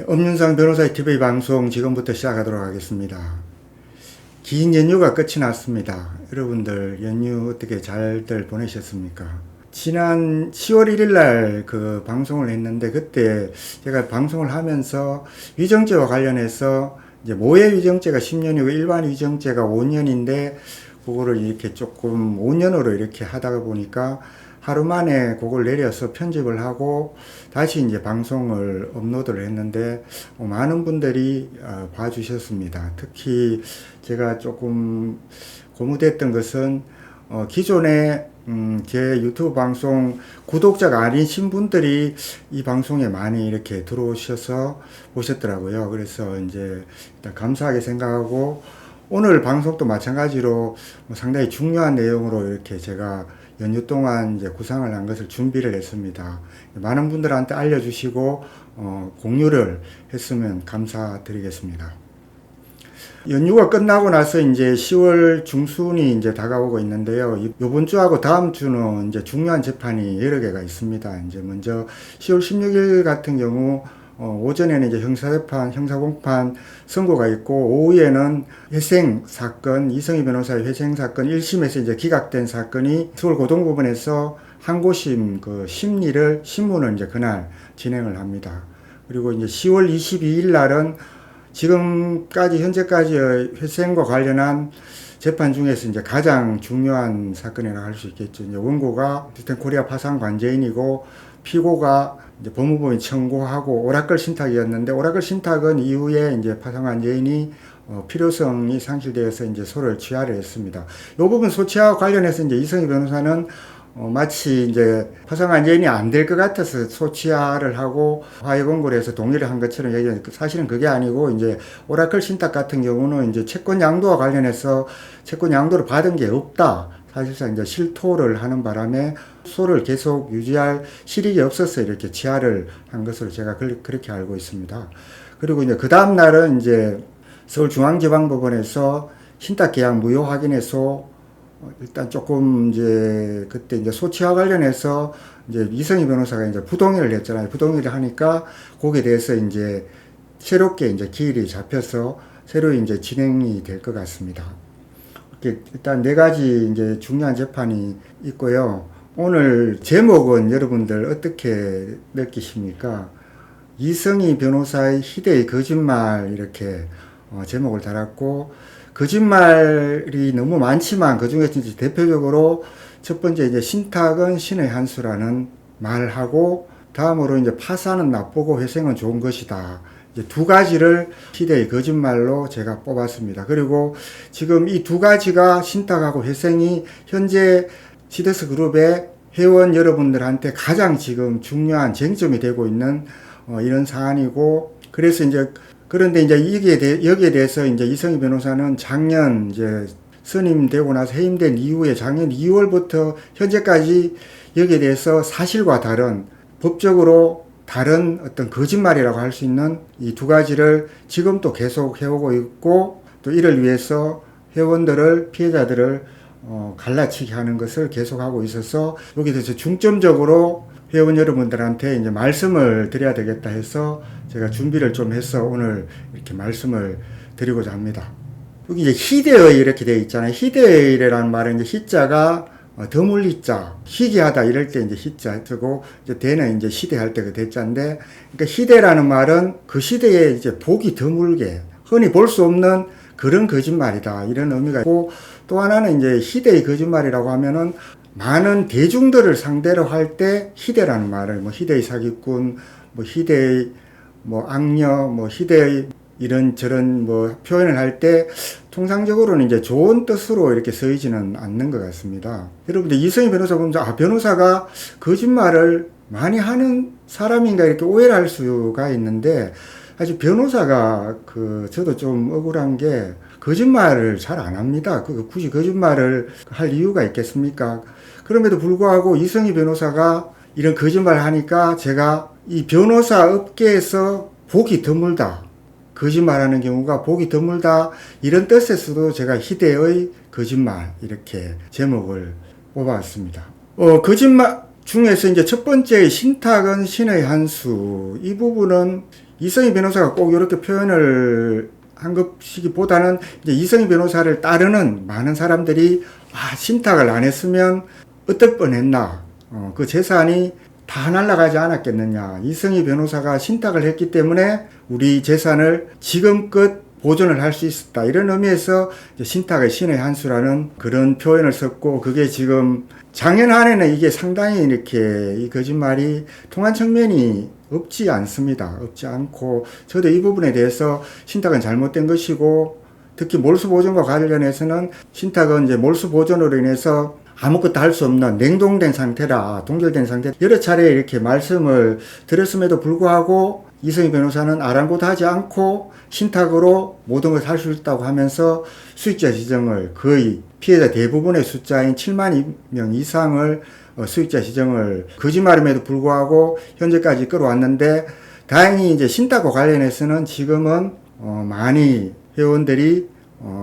엄윤상 변호사의 TV 방송 지금부터 시작하도록 하겠습니다. 긴 연휴가 끝이 났습니다. 여러분들 연휴 어떻게 잘들 보내셨습니까? 지난 10월 1일 날 그 방송을 했는데 그때 제가 방송을 하면서 위정죄와 관련해서 이제 모해 위정죄가 10년이고 일반 위정죄가 5년인데 그거를 이렇게 조금 5년으로 이렇게 하다가 보니까 하루 만에 그걸 내려서 편집을 하고 다시 이제 방송을 업로드를 했는데 많은 분들이 봐주셨습니다. 특히 제가 조금 고무됐던 것은 기존에 제 유튜브 방송 구독자가 아니신 분들이 이 방송에 많이 이렇게 들어오셔서 보셨더라고요. 그래서 이제 일단 감사하게 생각하고 오늘 방송도 마찬가지로 상당히 중요한 내용으로 이렇게 제가 연휴 동안 이제 구상을 한 것을 준비를 했습니다. 많은 분들한테 알려주시고 공유를 했으면 감사드리겠습니다. 연휴가 끝나고 나서 이제 10월 중순이 이제 다가오고 있는데요. 이번 주하고 다음 주는 이제 중요한 재판이 여러 개가 있습니다. 이제 먼저 10월 16일 같은 경우 오전에는 이제 형사재판, 형사공판 선고가 있고, 오후에는 회생 사건, 이성희 변호사의 회생 사건 1심에서 이제 기각된 사건이 서울고등법원에서 항고심 그 심리를, 신문을 이제 그날 진행을 합니다. 그리고 이제 10월 22일 날은 지금까지, 현재까지의 회생과 관련한 재판 중에서 이제 가장 중요한 사건이라고 할 수 있겠죠. 이제 원고가 디지털코리아 파산 관제인이고, 피고가 이제 법무부에 청구하고 오라클 신탁이었는데, 오라클 신탁은 이후에 이제 파산관제인이 필요성이 상실되어서 이제 소를 취하를 했습니다. 이 부분 소취와 관련해서 이제 이성희 변호사는 마치 이제 파산관제인이 안 될 것 같아서 소취하를 하고 화해권고를 해서 동의를 한 것처럼 얘기하는데 사실은 그게 아니고, 이제 오라클 신탁 같은 경우는 이제 채권 양도와 관련해서 채권 양도를 받은 게 없다. 사실상 이제 실토를 하는 바람에 소를 계속 유지할 실익이 없어서 이렇게 취하를 한 것으로 제가 그렇게 알고 있습니다. 그리고 이제 그 다음 날은 이제 서울중앙지방법원에서 신탁계약 무효 확인해서 일단 조금 이제 그때 이제 소취와 관련해서 이제 이성희 변호사가 이제 부동의를 했잖아요. 부동의를 하니까 거기에 대해서 이제 새롭게 이제 기일이 잡혀서 새로 이제 진행이 될 것 같습니다. 일단 네 가지 이제 중요한 재판이 있고요. 오늘 제목은 여러분들 어떻게 느끼십니까? 이성희 변호사의 희대의 거짓말, 이렇게 제목을 달았고, 거짓말이 너무 많지만 그 중에서 이제 대표적으로 첫 번째 이제 신탁은 신의 한 수라는 말을 하고, 다음으로 이제 파산은 나쁘고 회생은 좋은 것이다. 두 가지를 희대의 거짓말로 제가 뽑았습니다. 그리고 지금 이 두 가지가 신탁하고 회생이 현재 시더스 그룹의 회원 여러분들한테 가장 지금 중요한 쟁점이 되고 있는 이런 사안이고, 그래서 이제 그런데 이제 여기에 대해서 이제 이성희 변호사는 작년 이제 선임되고 나서 해임된 이후에 작년 2월부터 현재까지 여기에 대해서 사실과 다른, 법적으로 다른 어떤 거짓말이라고 할 수 있는 이 두 가지를 지금 또 계속 해오고 있고, 또 이를 위해서 회원들을, 피해자들을 갈라치게 하는 것을 계속하고 있어서 여기에 대해서 중점적으로 회원 여러분들한테 이제 말씀을 드려야 되겠다 해서 제가 준비를 좀 해서 오늘 이렇게 말씀을 드리고자 합니다. 여기 이제 희대의 이렇게 되어 있잖아요. 희대의라는 말은 이제 희자가 드물리자, 희귀하다 이럴 때 이제 희자 쓰고, 이제 대는 이제 시대할 때 그 대자인데, 그러니까 희대라는 말은 그 시대에 이제 보기 드물게, 흔히 볼 수 없는 그런 거짓말이다, 이런 의미가 있고, 또 하나는 이제 희대의 거짓말이라고 하면은 많은 대중들을 상대로 할 때 희대라는 말을, 뭐 희대의 사기꾼, 뭐 희대의 뭐 악녀, 뭐 희대의 이런저런 뭐 표현을 할 때 통상적으로는 이제 좋은 뜻으로 이렇게 쓰이지는 않는 것 같습니다. 여러분들 이성희 변호사 보면서 변호사가 거짓말을 많이 하는 사람인가 이렇게 오해를 할 수가 있는데, 사실 변호사가 저도 좀 억울한 게 거짓말을 잘 안 합니다. 굳이 거짓말을 할 이유가 있겠습니까? 그럼에도 불구하고 이성희 변호사가 이런 거짓말을 하니까 제가 이 변호사 업계에서 보기 드물다, 거짓말하는 경우가 보기 드물다, 이런 뜻에서도 제가 희대의 거짓말 이렇게 제목을 뽑아왔습니다. 거짓말 중에서 이제 첫 번째 신탁은 신의 한 수, 이 부분은 이성희 변호사가 꼭 이렇게 표현을 한 것이기보다는 이제 이성희 변호사를 따르는 많은 사람들이 신탁을 안 했으면 어떨 뻔했나, 그 재산이 다 날아가지 않았겠느냐, 이성희 변호사가 신탁을 했기 때문에 우리 재산을 지금껏 보존을 할 수 있었다, 이런 의미에서 신탁의 신의 한 수라는 그런 표현을 썼고, 그게 지금 작년 한해는 이게 상당히 이렇게 이 거짓말이 통한 측면이 없지 않습니다. 없지 않고, 저도 이 부분에 대해서 신탁은 잘못된 것이고, 특히 몰수 보존과 관련해서는 신탁은 이제 몰수 보존으로 인해서 아무것도 할 수 없는 냉동된 상태라, 동결된 상태, 여러 차례 이렇게 말씀을 드렸음에도 불구하고 이성희 변호사는 아랑곳하지 않고 신탁으로 모든 걸 할 수 있다고 하면서 수익자 지정을, 거의 피해자 대부분의 숫자인 7만 명 이상을 수익자 지정을 거짓말임에도 불구하고 현재까지 끌어왔는데, 다행히 이제 신탁과 관련해서는 지금은 많이 회원들이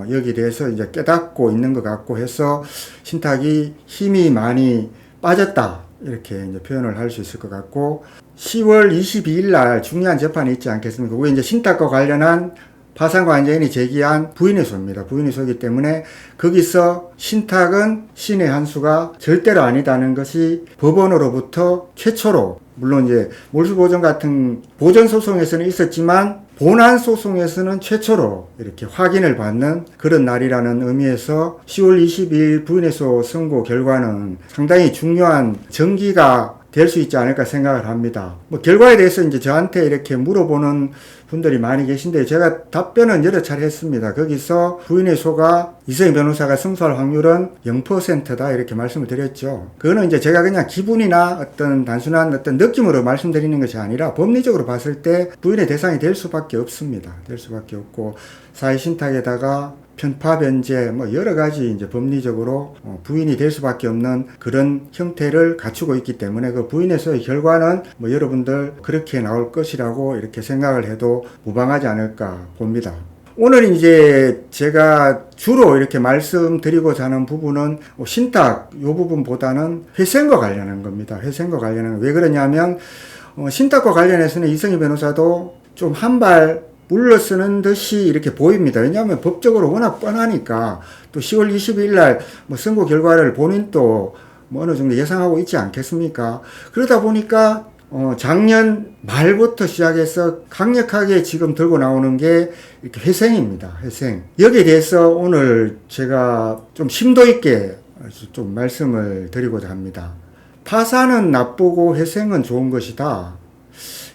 여기에 대해서 이제 깨닫고 있는 것 같고 해서 신탁이 힘이 많이 빠졌다, 이렇게 이제 표현을 할 수 있을 것 같고, 10월 22일 날 중요한 재판이 있지 않겠습니까? 그게 이제 신탁과 관련한 파산관계인이 제기한 부인의소입니다. 부인의소이기 때문에 거기서 신탁은 신의 한 수가 절대로 아니다는 것이 법원으로부터 최초로, 물론 이제 몰수보전 같은 보전소송에서는 있었지만 본안소송에서는 최초로 이렇게 확인을 받는 그런 날이라는 의미에서 10월 22일 부인의소 선고 결과는 상당히 중요한 전기가 될 수 있지 않을까 생각을 합니다. 결과에 대해서 이제 저한테 이렇게 물어보는 분들이 많이 계신데, 제가 답변은 여러 차례 했습니다. 거기서 부인의소가 이성희 변호사가 승소할 확률은 0%다, 이렇게 말씀을 드렸죠. 그거는 이제 제가 그냥 기분이나 어떤 단순한 어떤 느낌으로 말씀드리는 것이 아니라 법리적으로 봤을 때 부인의 대상이 될 수밖에 없습니다. 될 수밖에 없고, 사회신탁에다가 편파 변제, 여러 가지 이제 법리적으로 부인이 될 수밖에 없는 그런 형태를 갖추고 있기 때문에 그 부인에서의 결과는 여러분들 그렇게 나올 것이라고 이렇게 생각을 해도 무방하지 않을까 봅니다. 오늘 이제 제가 주로 이렇게 말씀드리고자 하는 부분은 신탁 요 부분보다는 회생과 관련한 겁니다. 회생과 관련한, 왜 그러냐면 신탁과 관련해서는 이성희 변호사도 좀 한발 물러서는 듯이 이렇게 보입니다. 왜냐하면 법적으로 워낙 뻔하니까, 또 10월 22일 날 선고 결과를 본인도 어느 정도 예상하고 있지 않겠습니까? 그러다 보니까 작년 말부터 시작해서 강력하게 지금 들고 나오는 게 이렇게 회생입니다. 회생. 여기에 대해서 오늘 제가 좀 심도 있게 좀 말씀을 드리고자 합니다. 파산은 나쁘고 회생은 좋은 것이다.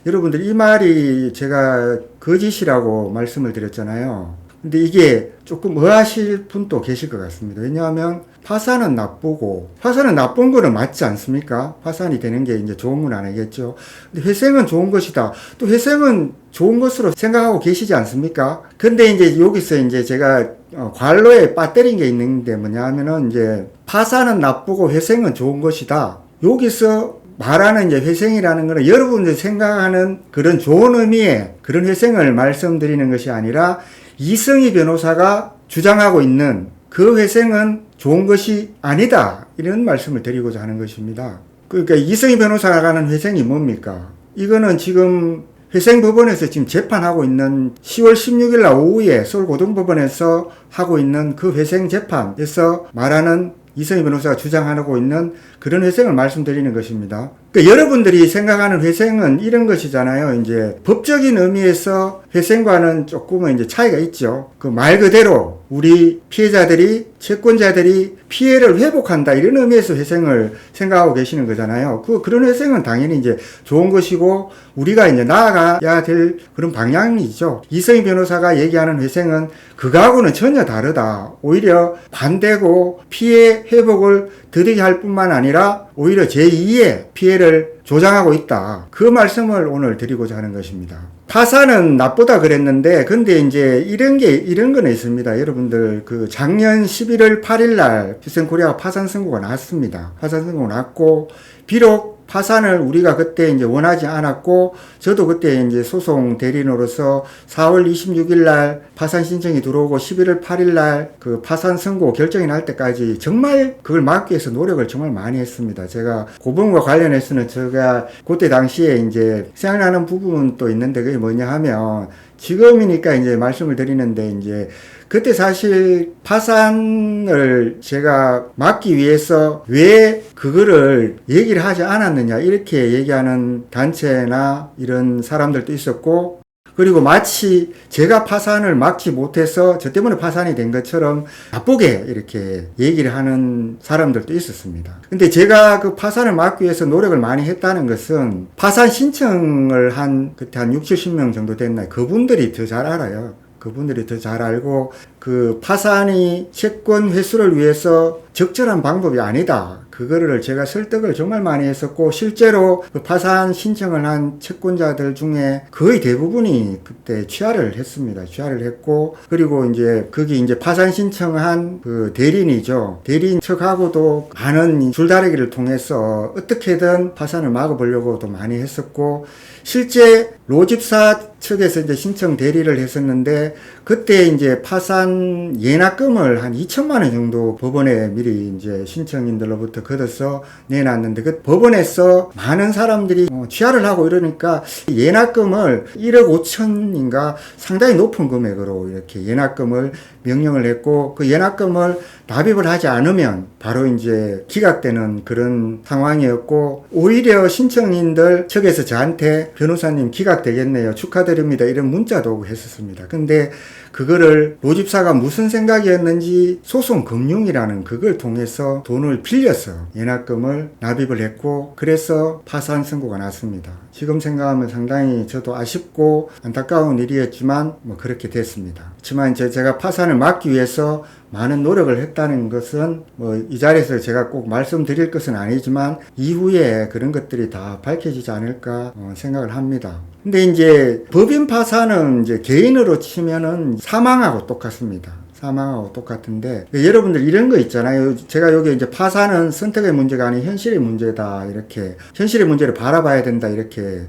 여러분들, 이 말이 제가 거짓이라고 말씀을 드렸잖아요. 근데 이게 조금 의아하실 분도 계실 것 같습니다. 왜냐하면 파산은 나쁘고, 파산은 나쁜 거는 맞지 않습니까? 파산이 되는 게 이제 좋은 건 아니겠죠. 근데 회생은 좋은 것이다. 또 회생은 좋은 것으로 생각하고 계시지 않습니까? 근데 이제 여기서 이제 제가 관로에 빠뜨린 게 있는데 뭐냐 하면은, 이제 파산은 나쁘고 회생은 좋은 것이다. 여기서 말하는 이제 회생이라는 것은 여러분들이 생각하는 그런 좋은 의미의 그런 회생을 말씀드리는 것이 아니라, 이성희 변호사가 주장하고 있는 그 회생은 좋은 것이 아니다, 이런 말씀을 드리고자 하는 것입니다. 그러니까 이성희 변호사가 가는 회생이 뭡니까? 이거는 지금 회생법원에서 지금 재판하고 있는 10월 16일 날 오후에 서울고등법원에서 하고 있는 그 회생 재판에서 말하는 이성희 변호사가 주장하고 있는 그런 회생을 말씀드리는 것입니다. 그러니까 여러분들이 생각하는 회생은 이런 것이잖아요. 이제 법적인 의미에서 회생과는 조금은 이제 차이가 있죠. 그 말 그대로 우리 피해자들이, 채권자들이 피해를 회복한다, 이런 의미에서 회생을 생각하고 계시는 거잖아요. 그런 회생은 당연히 이제 좋은 것이고 우리가 이제 나아가야 될 그런 방향이죠. 이성희 변호사가 얘기하는 회생은 그거하고는 전혀 다르다. 오히려 반대고 피해 회복을 더디게 할 뿐만 아니라 오히려 제2의 피해를 조장하고 있다. 그 말씀을 오늘 드리고자 하는 것입니다. 파산은 나쁘다 그랬는데, 근데 이제 이런 거는 있습니다. 여러분들, 그 작년 11월 8일 날 피센코리아 파산 선고가 났습니다. 파산 선고가 났고, 비록 파산을 우리가 그때 이제 원하지 않았고, 저도 그때 이제 소송 대리인으로서 4월 26일 날 파산 신청이 들어오고 11월 8일 날 그 파산 선고 결정이 날 때까지 정말 그걸 막기 위해서 노력을 정말 많이 했습니다. 제가 고범과 관련해서는 제가 그때 당시에 이제 생각나는 부분은 또 있는데, 그게 뭐냐 하면, 지금이니까 이제 말씀을 드리는데, 이제 그때 사실 파산을 제가 막기 위해서 왜 그거를 얘기를 하지 않았느냐, 이렇게 얘기하는 단체나 이런 사람들도 있었고, 그리고 마치 제가 파산을 막지 못해서 저 때문에 파산이 된 것처럼 나쁘게 이렇게 얘기를 하는 사람들도 있었습니다. 근데 제가 그 파산을 막기 위해서 노력을 많이 했다는 것은, 파산 신청을 한 그때 한 60, 70명 정도 됐나요? 그분들이 더 잘 알아요. 그분들이 더 잘 알고, 그 파산이 채권 회수를 위해서 적절한 방법이 아니다, 그거를 제가 설득을 정말 많이 했었고, 실제로 그 파산 신청을 한 채권자들 중에 거의 대부분이 그때 취하를 했습니다. 취하를 했고, 그리고 이제 거기 이제 파산 신청한 그 대리인이죠. 대리인 측하고도 많은 줄다리기를 통해서 어떻게든 파산을 막아보려고도 많이 했었고, 실제 로집사 측에서 이제 신청 대리를 했었는데, 그때 이제 파산 예납금을 한 2천만 원 정도 법원에 미리 이제 신청인들로부터 걷어서 내놨는데, 그 법원에서 많은 사람들이 취하를 하고 이러니까 예납금을 1억 5천인가 상당히 높은 금액으로 이렇게 예납금을 명령을 했고, 그 예납금을 납입을 하지 않으면 바로 이제 기각되는 그런 상황이었고, 오히려 신청인들 측에서 저한테 변호사님 기각되겠네요, 축하드립니다, 이런 문자도 오고 했었습니다. 근데 그거를 로집사가 무슨 생각이었는지 소송금융이라는 그걸 통해서 돈을 빌려서 예납금을 납입을 했고, 그래서 파산 선고가 났습니다. 지금 생각하면 상당히 저도 아쉽고 안타까운 일이었지만 뭐 그렇게 됐습니다. 그렇지만 제가 파산을 막기 위해서 많은 노력을 했다는 것은 뭐 이 자리에서 제가 꼭 말씀드릴 것은 아니지만 이후에 그런 것들이 다 밝혀지지 않을까 생각을 합니다. 근데 이제 법인 파산은 이제 개인으로 치면은 사망하고 똑같습니다. 사망하고 똑같은데, 여러분들 이런 거 있잖아요. 제가 여기 이제 파산은 선택의 문제가 아닌 현실의 문제다, 이렇게 현실의 문제를 바라봐야 된다, 이렇게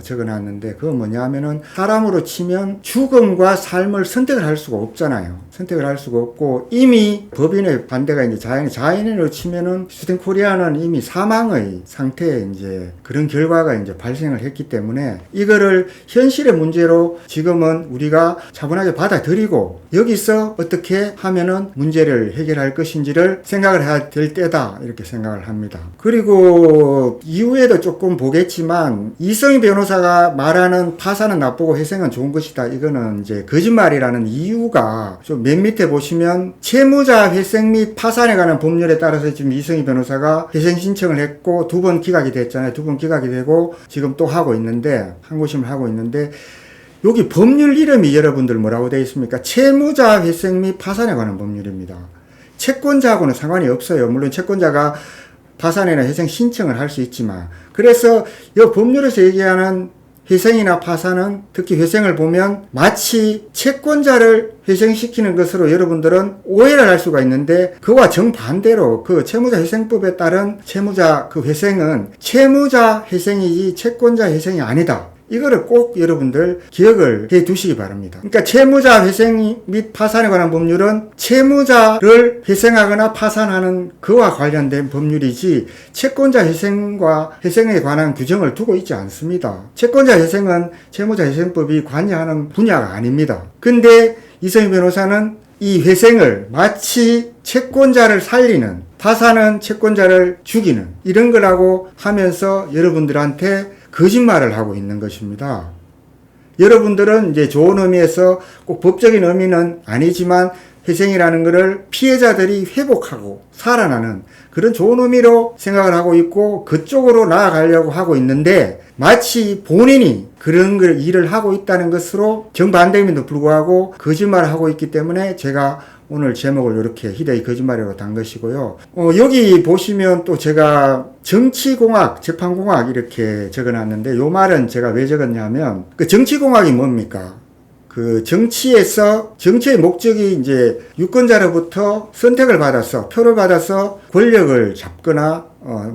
적어놨는데, 그건 뭐냐 하면은 사람으로 치면 죽음과 삶을 선택을 할 수가 없잖아요. 선택을 할 수가 없고, 이미 법인의 반대가 이제 자연인으로 치면은 스탠코리아는 이미 사망의 상태에 이제 그런 결과가 이제 발생을 했기 때문에, 이거를 현실의 문제로 지금은 우리가 차분하게 받아들이고 여기서 어떻게 하면은 문제를 해결할 것인지를 생각을 해야 될 때다, 이렇게 생각을 합니다. 그리고 이후에도 조금 보겠지만, 이성희 변호사가 말하는 파산은 나쁘고 회생은 좋은 것이다, 이거는 이제 거짓말이라는 이유가 좀 맨 밑에 보시면 채무자 회생 및 파산에 관한 법률에 따라서 지금 이성희 변호사가 회생 신청을 했고 2번 기각이 됐잖아요. 2번 기각이 되고 지금 또 하고 있는데, 항고심을 하고 있는데, 여기 법률 이름이 여러분들 뭐라고 되어 있습니까? 채무자 회생 및 파산에 관한 법률입니다. 채권자하고는 상관이 없어요. 물론 채권자가 파산이나 회생 신청을 할 수 있지만, 그래서 이 법률에서 얘기하는 회생이나 파산은, 특히 회생을 보면 마치 채권자를 회생시키는 것으로 여러분들은 오해를 할 수가 있는데, 그와 정반대로 그 채무자 회생법에 따른 채무자 그 회생은 채무자 회생이지 채권자 회생이 아니다. 이거를 꼭 여러분들 기억을 해 두시기 바랍니다. 그러니까 채무자 회생 및 파산에 관한 법률은 채무자를 회생하거나 파산하는 그와 관련된 법률이지, 채권자 회생과 회생에 관한 규정을 두고 있지 않습니다. 채권자 회생은 채무자 회생법이 관여하는 분야가 아닙니다. 근데 이성희 변호사는 이 회생을 마치 채권자를 살리는, 파산은 채권자를 죽이는, 이런 거라고 하면서 여러분들한테 거짓말을 하고 있는 것입니다. 여러분들은 이제 좋은 의미에서, 꼭 법적인 의미는 아니지만 회생이라는 것을 피해자들이 회복하고 살아나는 그런 좋은 의미로 생각을 하고 있고 그쪽으로 나아가려고 하고 있는데, 마치 본인이 그런 일을 하고 있다는 것으로 정반대임에도 불구하고 거짓말을 하고 있기 때문에 제가 오늘 제목을 이렇게 희대의 거짓말이라고 단 것이고요. 여기 보시면 또 제가 정치공학, 재판공학 이렇게 적어놨는데, 요 말은 제가 왜 적었냐면, 그 정치공학이 뭡니까? 그 정치의 목적이 이제 유권자로부터 선택을 받아서, 표를 받아서 권력을 잡거나,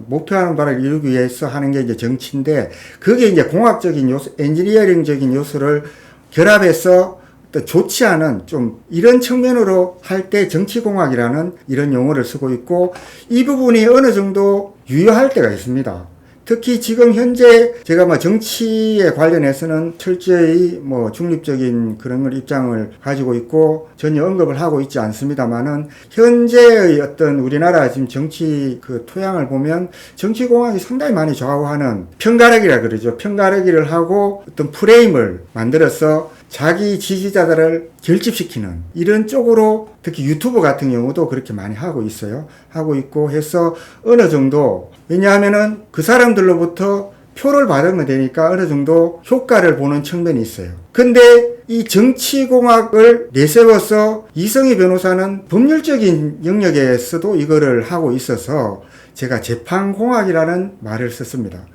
목표하는 바를 이루기 위해서 하는 게 이제 정치인데, 그게 이제 공학적인 요소, 엔지니어링적인 요소를 결합해서 또 좋지 않은 좀 이런 측면으로 할 때 정치공학이라는 이런 용어를 쓰고 있고, 이 부분이 어느 정도 유효할 때가 있습니다. 특히 지금 현재 제가 뭐 정치에 관련해서는 철저히 뭐 중립적인 그런 걸 입장을 가지고 있고 전혀 언급을 하고 있지 않습니다만은, 현재의 어떤 우리나라 지금 정치 그 토양을 보면 정치공학이 상당히 많이 좌우하는, 편가르기라 그러죠. 편가르기를 하고 어떤 프레임을 만들어서 자기 지지자들을 결집시키는 이런 쪽으로, 특히 유튜브 같은 경우도 그렇게 많이 하고 있어요. 하고 있고 해서 어느 정도, 왜냐하면은 그 사람들로부터 표를 받으면 되니까 어느 정도 효과를 보는 측면이 있어요. 근데 이 정치공학을 내세워서 이성희 변호사는 법률적인 영역에서도 이거를 하고 있어서 제가 재판공학이라는 말을 썼습니다.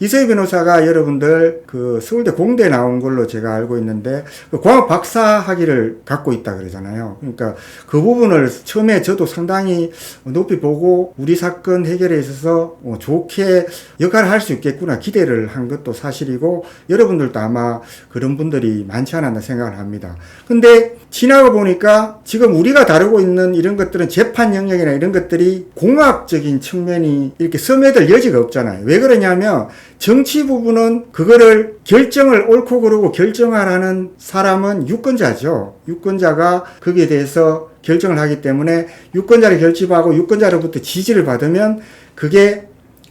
이성희 변호사가 여러분들 그 서울대 공대에 나온 걸로 제가 알고 있는데, 그 공학 박사 학위를 갖고 있다 그러잖아요. 그러니까 그 부분을 처음에 저도 상당히 높이 보고 우리 사건 해결에 있어서 좋게 역할을 할 수 있겠구나 기대를 한 것도 사실이고, 여러분들도 아마 그런 분들이 많지 않았나 생각을 합니다. 근데 지나고 보니까 지금 우리가 다루고 있는 이런 것들은 재판 영역이나 이런 것들이 공학적인 측면이 이렇게 스며들 여지가 없잖아요. 왜 그러냐면 정치 부분은 그거를 결정을 옳고 그르고 결정하라는 사람은 유권자죠. 유권자가 거기에 대해서 결정을 하기 때문에 유권자를 결집하고 유권자로부터 지지를 받으면 그게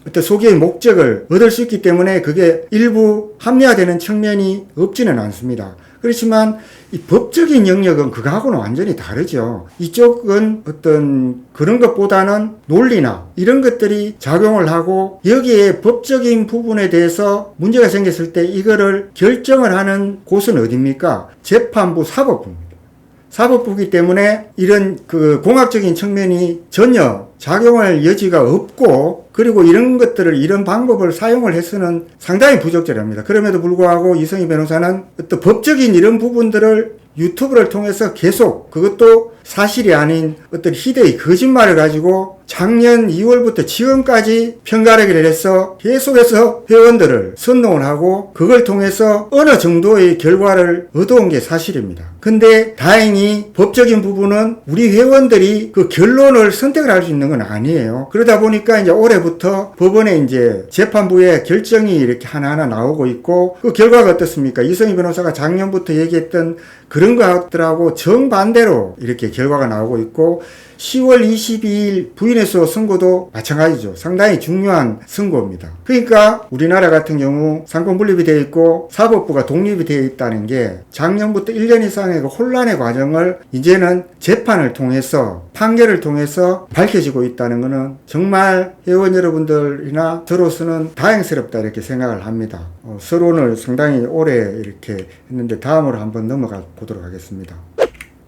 어떤 소기의 목적을 얻을 수 있기 때문에 그게 일부 합리화되는 측면이 없지는 않습니다. 그렇지만 이 법적인 영역은 그거하고는 완전히 다르죠. 이쪽은 어떤 그런 것보다는 논리나 이런 것들이 작용을 하고, 여기에 법적인 부분에 대해서 문제가 생겼을 때 이거를 결정을 하는 곳은 어디입니까? 재판부, 사법부입니다. 사법부이기 때문에 이런 그 공학적인 측면이 전혀 작용할 여지가 없고, 그리고 이런 것들을, 이런 방법을 사용을 해서는 상당히 부적절합니다. 그럼에도 불구하고 이성희 변호사는 어떤 법적인 이런 부분들을 유튜브를 통해서 계속, 그것도 사실이 아닌 어떤 희대의 거짓말을 가지고 작년 2월부터 지금까지 편가르기를 해서 계속해서 회원들을 선동을 하고, 그걸 통해서 어느 정도의 결과를 얻어온 게 사실입니다. 근데 다행히 법적인 부분은 우리 회원들이 그 결론을 선택을 할 수 있는 건 아니에요. 그러다 보니까 이제 올해부터 법원에 이제 재판부에 결정이 이렇게 하나하나 나오고 있고, 그 결과가 어떻습니까? 이성희 변호사가 작년부터 얘기했던 그런 것들하고 정반대로 이렇게 결과가 나오고 있고, 10월 22일 부인회소 선고도 마찬가지죠. 상당히 중요한 선고입니다. 그러니까 우리나라 같은 경우 상권 분립이 되어 있고 사법부가 독립이 되어 있다는 게 작년부터 1년 이상의 그 혼란의 과정을 이제는 재판을 통해서, 판결을 통해서 밝혀지고 있다는 것은 정말 회원 여러분들이나 저로서는 다행스럽다 이렇게 생각을 합니다. 서론을 상당히 오래 이렇게 했는데 다음으로 한번 넘어가 보도록 하겠습니다.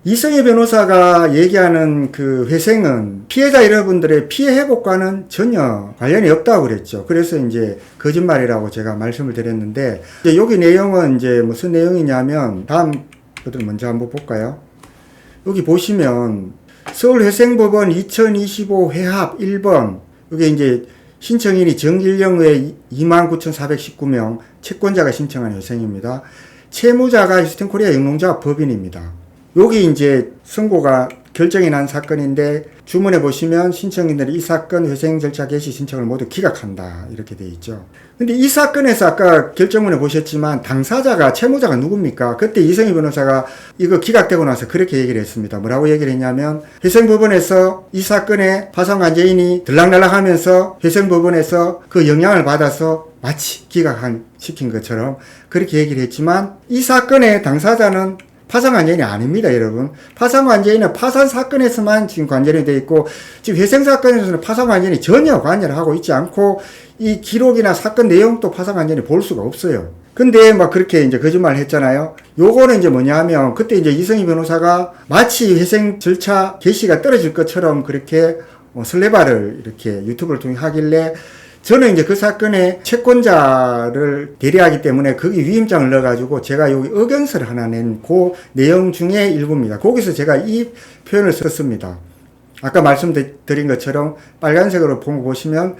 이성희 변호사가 얘기하는 그 회생은 피해자 여러분들의 피해 회복과는 전혀 관련이 없다고 그랬죠. 그래서 이제 거짓말이라고 제가 말씀을 드렸는데, 이제 여기 내용은 이제 무슨 내용이냐면, 다음 것들 먼저 한번 볼까요? 여기 보시면 서울회생법원 2025 회합 1번, 이게 이제 신청인이 정일영의 29,419명, 채권자가 신청한 회생입니다. 채무자가 휴스턴코리아 영농조합 법인입니다. 여기 이제 선고가 결정이 난 사건인데, 주문에 보시면 신청인들이 이 사건 회생 절차 개시 신청을 모두 기각한다 이렇게 돼 있죠. 근데 이 사건에서 아까 결정문에 보셨지만 당사자가, 채무자가 누굽니까? 그때 이성희 변호사가 이거 기각되고 나서 그렇게 얘기를 했습니다. 뭐라고 얘기를 했냐면, 회생법원에서 이 사건에 파산관계인이 들락날락 하면서 회생법원에서 그 영향을 받아서 마치 기각시킨 것처럼 그렇게 얘기를 했지만, 이 사건의 당사자는 파산관계인이 아닙니다, 여러분. 파산관계인은 파산사건에서만 지금 관절이 되어 있고, 지금 회생사건에서는 파산관계인이 전혀 관여를 하고 있지 않고, 이 기록이나 사건 내용도 파산관계인이 볼 수가 없어요. 근데 막 그렇게 이제 거짓말 했잖아요. 요거는 이제 뭐냐 하면, 그때 이제 이성희 변호사가 마치 회생 절차 개시가 떨어질 것처럼 그렇게 설레발을 이렇게 유튜브를 통해 하길래, 저는 이제 그 사건의 채권자를 대리하기 때문에 거기 위임장을 넣어가지고 제가 여기 의견서를 하나 낸 그 내용 중에 일부입니다. 거기서 제가 이 표현을 썼습니다. 아까 말씀드린 것처럼 빨간색으로 보시면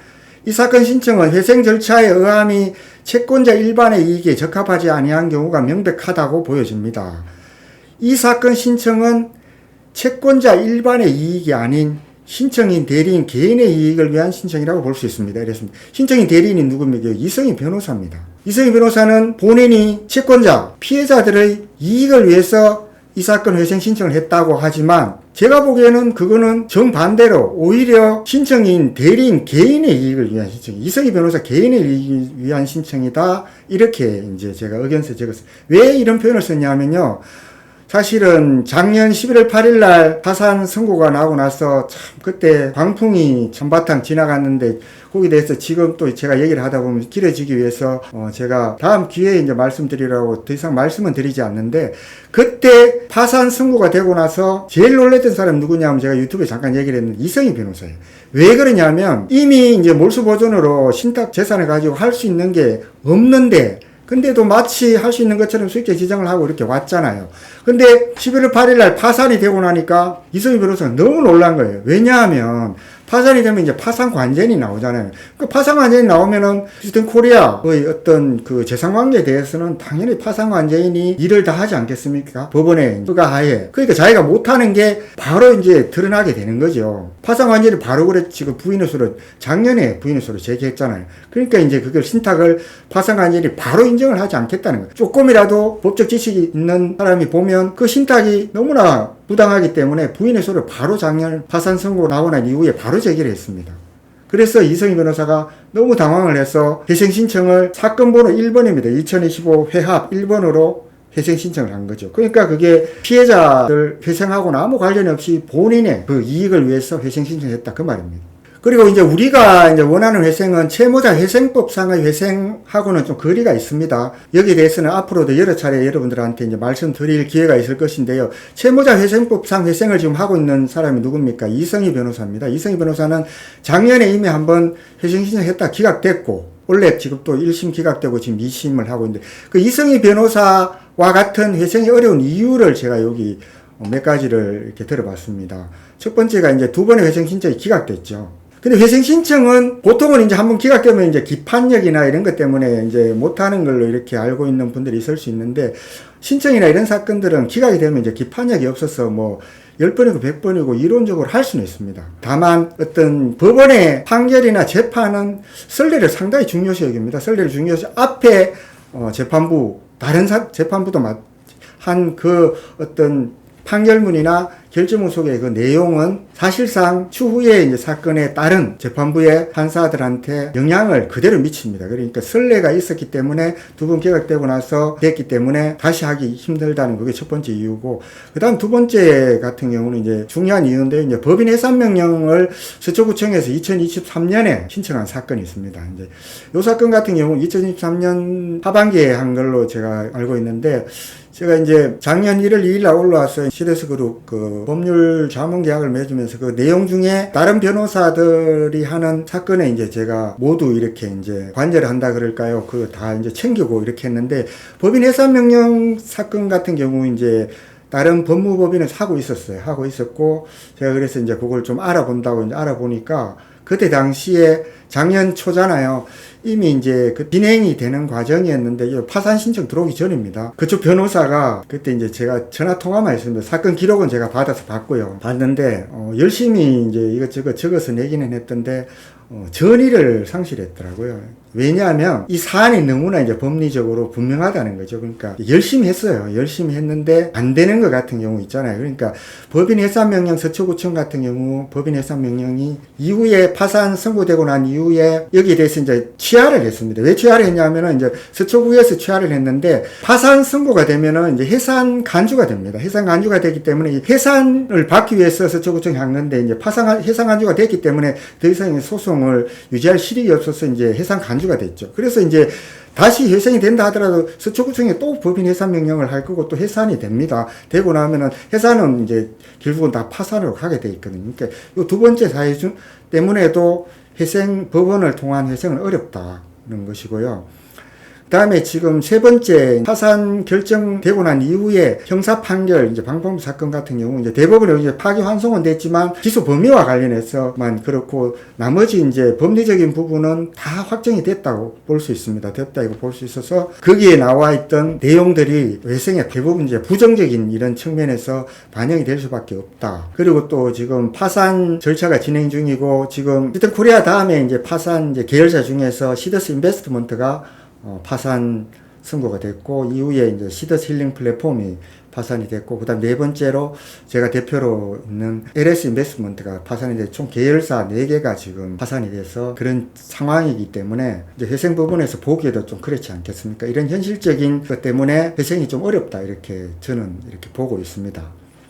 이 사건 신청은 회생 절차에 의함이 채권자 일반의 이익에 적합하지 아니한 경우가 명백하다고 보여집니다. 이 사건 신청은 채권자 일반의 이익이 아닌 신청인 대리인 개인의 이익을 위한 신청이라고 볼 수 있습니다. 이랬습니다. 신청인 대리인이 누굽니까? 이성희 변호사입니다. 이성희 변호사는 본인이 채권자, 피해자들의 이익을 위해서 이 사건 회생 신청을 했다고 하지만 제가 보기에는 그거는 정반대로 오히려 신청인 대리인 개인의 이익을 위한 신청, 이성희 변호사 개인의 이익을 위한 신청이다. 이렇게 이제 제가 의견서에 적었어요. 왜 이런 표현을 썼냐면요. 사실은 작년 11월 8일 날 파산 선고가 나오고 나서 참 그때 광풍이 찬바탕 지나갔는데 거기에 대해서 지금 또 제가 얘기를 하다 보면 길어지기 위해서 제가 다음 기회에 이제 말씀드리라고 더 이상 말씀은 드리지 않는데 그때 파산 선고가 되고 나서 제일 놀랬던 사람 누구냐면 제가 유튜브에 잠깐 얘기를 했는데 이성희 변호사예요. 왜 그러냐면 이미 이제 몰수보존으로 신탁 재산을 가지고 할 수 있는 게 없는데 근데도 마치 할 수 있는 것처럼 수익계 지정을 하고 이렇게 왔잖아요. 근데 11월 8일 날 파산이 되고 나니까 이성희 변호사가 너무 놀란 거예요. 왜냐하면 파산이 되면 이제 파산관전이 나오잖아요. 그 파산관전이 나오면은 시스템 코리아의 어떤 그 재산관계에 대해서는 당연히 파산관전인이 일을 다 하지 않겠습니까? 법원에 허가하에. 그러니까 자기가 못하는 게 바로 이제 드러나게 되는 거죠. 파산관전이 바로 그래 지금 부인의소로 작년에 부인의소로 제기했잖아요. 그러니까 이제 그걸 신탁을 파산관전이 바로 인정을 하지 않겠다는 거예요. 조금이라도 법적 지식이 있는 사람이 보면 그 신탁이 너무나 부당하기 때문에 부인의소를 바로 작년 파산 선고 나오고 난 이후에 바로 제기를 했습니다. 그래서 이성희 변호사가 너무 당황을 해서 회생 신청을 사건 번호 1번입니다. 2025 회합 1번으로 회생 신청을 한 거죠. 그러니까 그게 피해자들 회생하고는 아무 관련이 없이 본인의 그 이익을 위해서 회생 신청했다 그 말입니다. 그리고 이제 우리가 이제 원하는 회생은 채무자 회생법상의 회생하고는 좀 거리가 있습니다. 여기에 대해서는 앞으로도 여러 차례 여러분들한테 이제 말씀드릴 기회가 있을 것인데요. 채무자 회생법상 회생을 지금 하고 있는 사람이 누굽니까? 이성희 변호사입니다. 이성희 변호사는 작년에 이미 한번 회생 신청했다 기각됐고, 원래 지금 또 1심 기각되고 지금 2심을 하고 있는데, 그 이성희 변호사와 같은 회생이 어려운 이유를 제가 여기 몇 가지를 이렇게 들어봤습니다. 첫 번째가 이제 두 번의 회생 신청이 기각됐죠. 근데 회생 신청은 보통은 이제 한번 기각되면 이제 기판력이나 이런 것 때문에 이제 못하는 걸로 이렇게 알고 있는 분들이 있을 수 있는데, 신청이나 이런 사건들은 기각이 되면 이제 기판력이 없어서 뭐 10번이고 100번이고 이론적으로 할 수는 있습니다. 다만 어떤 법원의 판결이나 재판은 선례를 상당히 중요시 여깁니다. 선례를 중요시 앞에 재판부 다른 재판부도 한 그 어떤 판결문이나 결정문 속의 그 내용은 사실상 추후에 이제 사건에 따른 재판부의 판사들한테 영향을 그대로 미칩니다. 그러니까 선례가 있었기 때문에 두 번 기각되고 나서 됐기 때문에 다시 하기 힘들다는 그게 첫 번째 이유고, 그 다음 두 번째 같은 경우는 이제 중요한 이유인데, 이제 법인 해산명령을 서초구청에서 2023년에 신청한 사건이 있습니다. 이제 요 사건 같은 경우는 2023년 하반기에 한 걸로 제가 알고 있는데, 제가 이제 작년 1월 2일 날 올라와서 시대스그룹 그 법률 자문 계약을 맺으면서 그 내용 중에 다른 변호사들이 하는 사건에 이제 제가 모두 이렇게 이제 관여를 한다 그럴까요? 그 다 이제 챙기고 이렇게 했는데, 법인 해산 명령 사건 같은 경우 이제 다른 법무법인을 하고 있었어요. 하고 있었고, 제가 그래서 이제 그걸 좀 알아본다고 이제 알아보니까, 그때 당시에 작년 초잖아요. 이미 이제 그 진행이 되는 과정이었는데, 파산 신청 들어오기 전입니다. 그쪽 변호사가 그때 이제 제가 전화 통화만 했습니다. 사건 기록은 제가 받아서 봤고요. 봤는데, 열심히 이제 이것저것 적어서 내기는 했던데, 전의를 상실했더라고요. 왜냐하면 이 사안이 너무나 이제 법리적으로 분명하다는 거죠. 그러니까 열심히 했어요. 열심히 했는데 안 되는 것 같은 경우 있잖아요. 그러니까 법인 해산명령 서초구청 같은 경우 법인 해산명령이 이후에 파산 선고되고 난 이후에 여기에 대해서 이제 취하를 했습니다. 왜 취하를 했냐면은 이제 서초구에서 취하를 했는데, 파산 선고가 되면은 이제 해산 간주가 됩니다. 해산 간주가 되기 때문에 해산을 받기 위해서 서초구청이 한 건데, 이제 해산 간주가 됐기 때문에 더 이상 소송을 유지할 실익이 없어서 이제 해산 간주가 됐죠. 그래서 이제 다시 회생이 된다 하더라도 서초구청에 또 법인 해산 명령을 할 거고 또 해산이 됩니다. 되고 나면은 해산은 이제 결국은 다 파산으로 가게 돼 있거든요. 그러니까 이 두 번째 사유 때문에도 회생 법원을 통한 회생은 어렵다는 것이고요. 그다음에 지금 세 번째 파산 결정되고 난 이후에 형사 판결 이제 방범 사건 같은 경우 이제 대법원에 이제 파기환송은 됐지만 기소 범위와 관련해서만 그렇고 나머지 이제 법리적인 부분은 다 확정이 됐다고 볼 수 있습니다. 됐다 이거 볼 수 있어서 거기에 나와 있던 내용들이 회생에 대부분 이제 부정적인 이런 측면에서 반영이 될 수밖에 없다. 그리고 또 지금 파산 절차가 진행 중이고 지금 시드 코리아 다음에 이제 파산 이제 계열사 중에서 시더스 인베스트먼트가 파산 선고가 됐고 이후에 이제 시더스 힐링 플랫폼이 파산이 됐고 그다음 네 번째로 제가 대표로 있는 LS 인베스트먼트가 파산이 돼서 총 계열사 4개가 지금 파산이 돼서 그런 상황이기 때문에 이제 회생 부분에서 보기에도 좀 그렇지 않겠습니까? 이런 현실적인 것 때문에 회생이 좀 어렵다 이렇게 저는 이렇게 보고 있습니다.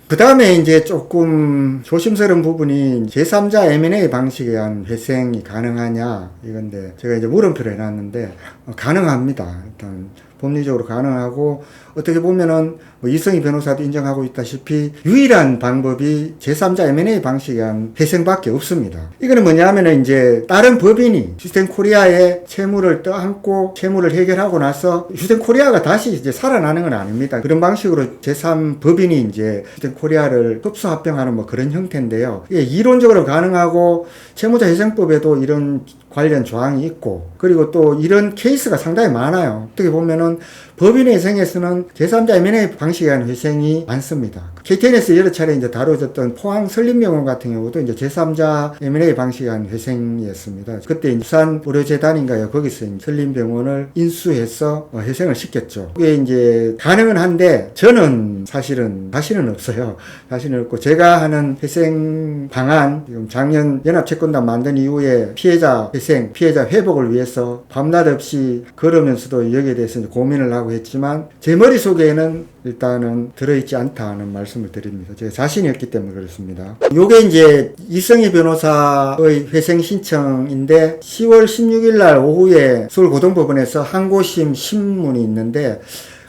그 다음에 이제 조금 조심스러운 부분이 제3자 M&A 방식에 의한 회생이 가능하냐 이건데 제가 이제 물음표를 해놨는데 가능합니다. 일단 법리적으로 가능하고 어떻게 보면은 뭐 이성희 변호사도 인정하고 있다시피 유일한 방법이 제3자 M&A 방식에 의한 회생밖에 없습니다. 이거는 뭐냐면은 이제 다른 법인이 휴스텐 코리아의 채무를 떠안고 채무를 해결하고 나서 휴스텐 코리아가 다시 이제 살아나는 건 아닙니다. 그런 방식으로 제3 법인이 이제 휴스텐 코리아를 흡수 합병하는 뭐 그런 형태인데요. 이게 이론적으로 가능하고 채무자 회생법에도 이런 관련 조항이 있고 그리고 또 이런 케이스가 상당히 많아요. 어떻게 보면은 법인의 회생에서는 제3자 M&A 방식에 의한 회생이 많습니다. KTN에서 여러 차례 이제 다뤄졌던 포항 설립병원 같은 경우도 이제 제3자 M&A 방식에 의한 회생이었습니다. 그때 부산 의료재단인가요? 거기서 설립병원을 인수해서 회생을 시켰죠. 그게 이제 가능은 한데 저는 사실은 자신은 없어요. 자신은 없고 제가 하는 회생 방안 지금 작년 연합채권단 만든 이후에 피해자 회생, 피해자 회복을 위해서 밤낮 없이 걸으면서도 여기에 대해서 고민을 하고 했지만 제 머릿속에는 일단은 들어있지 않다는 말씀을 드립니다. 제가 자신이 없기 때문에 그렇습니다. 요게 이제 이성희 변호사의 회생 신청인데 10월 16일 날 오후에 서울고등법원에서 항고심 신문이 있는데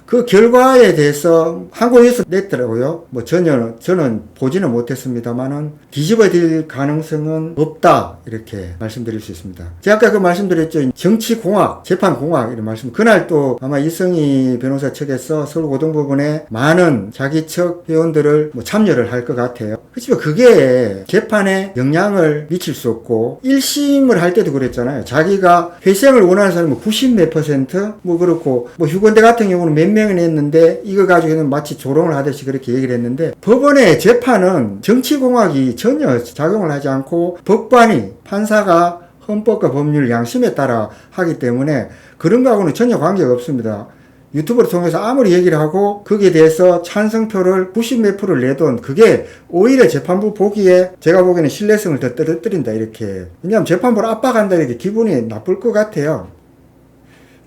그 결과에 대해서 항고에서 냈더라고요. 뭐 저는 보지는 못했습니다만은 뒤집어질 가능성은 없다 이렇게 말씀드릴 수 있습니다. 제가 아까 그 말씀드렸죠. 정치공학, 재판공학 이런 말씀. 그날 또 아마 이성희 변호사 측에서 서울고등법원에 많은 자기 측 회원들을 뭐 참여를 할 것 같아요. 그렇지만 그게 재판에 영향을 미칠 수 없고 1심을 할 때도 그랬잖아요. 자기가 회생을 원하는 사람은 90몇 %? 뭐 그렇고 뭐 휴건대 같은 경우는 몇 명이 했는데 이거 가지고는 마치 조롱을 하듯이 그렇게 얘기를 했는데 법원의 재판은 정치공학이 전혀 작용을 하지 않고 법관이 판사가 헌법과 법률 양심에 따라 하기 때문에 그런 거하고는 전혀 관계가 없습니다. 유튜브를 통해서 아무리 얘기를 하고 거기에 대해서 찬성표를 90몇 %를 내던 그게 오히려 재판부 보기에 제가 보기에는 신뢰성을 더 떨어뜨린다 이렇게. 왜냐하면 재판부를 압박한다 이렇게 기분이 나쁠 것 같아요.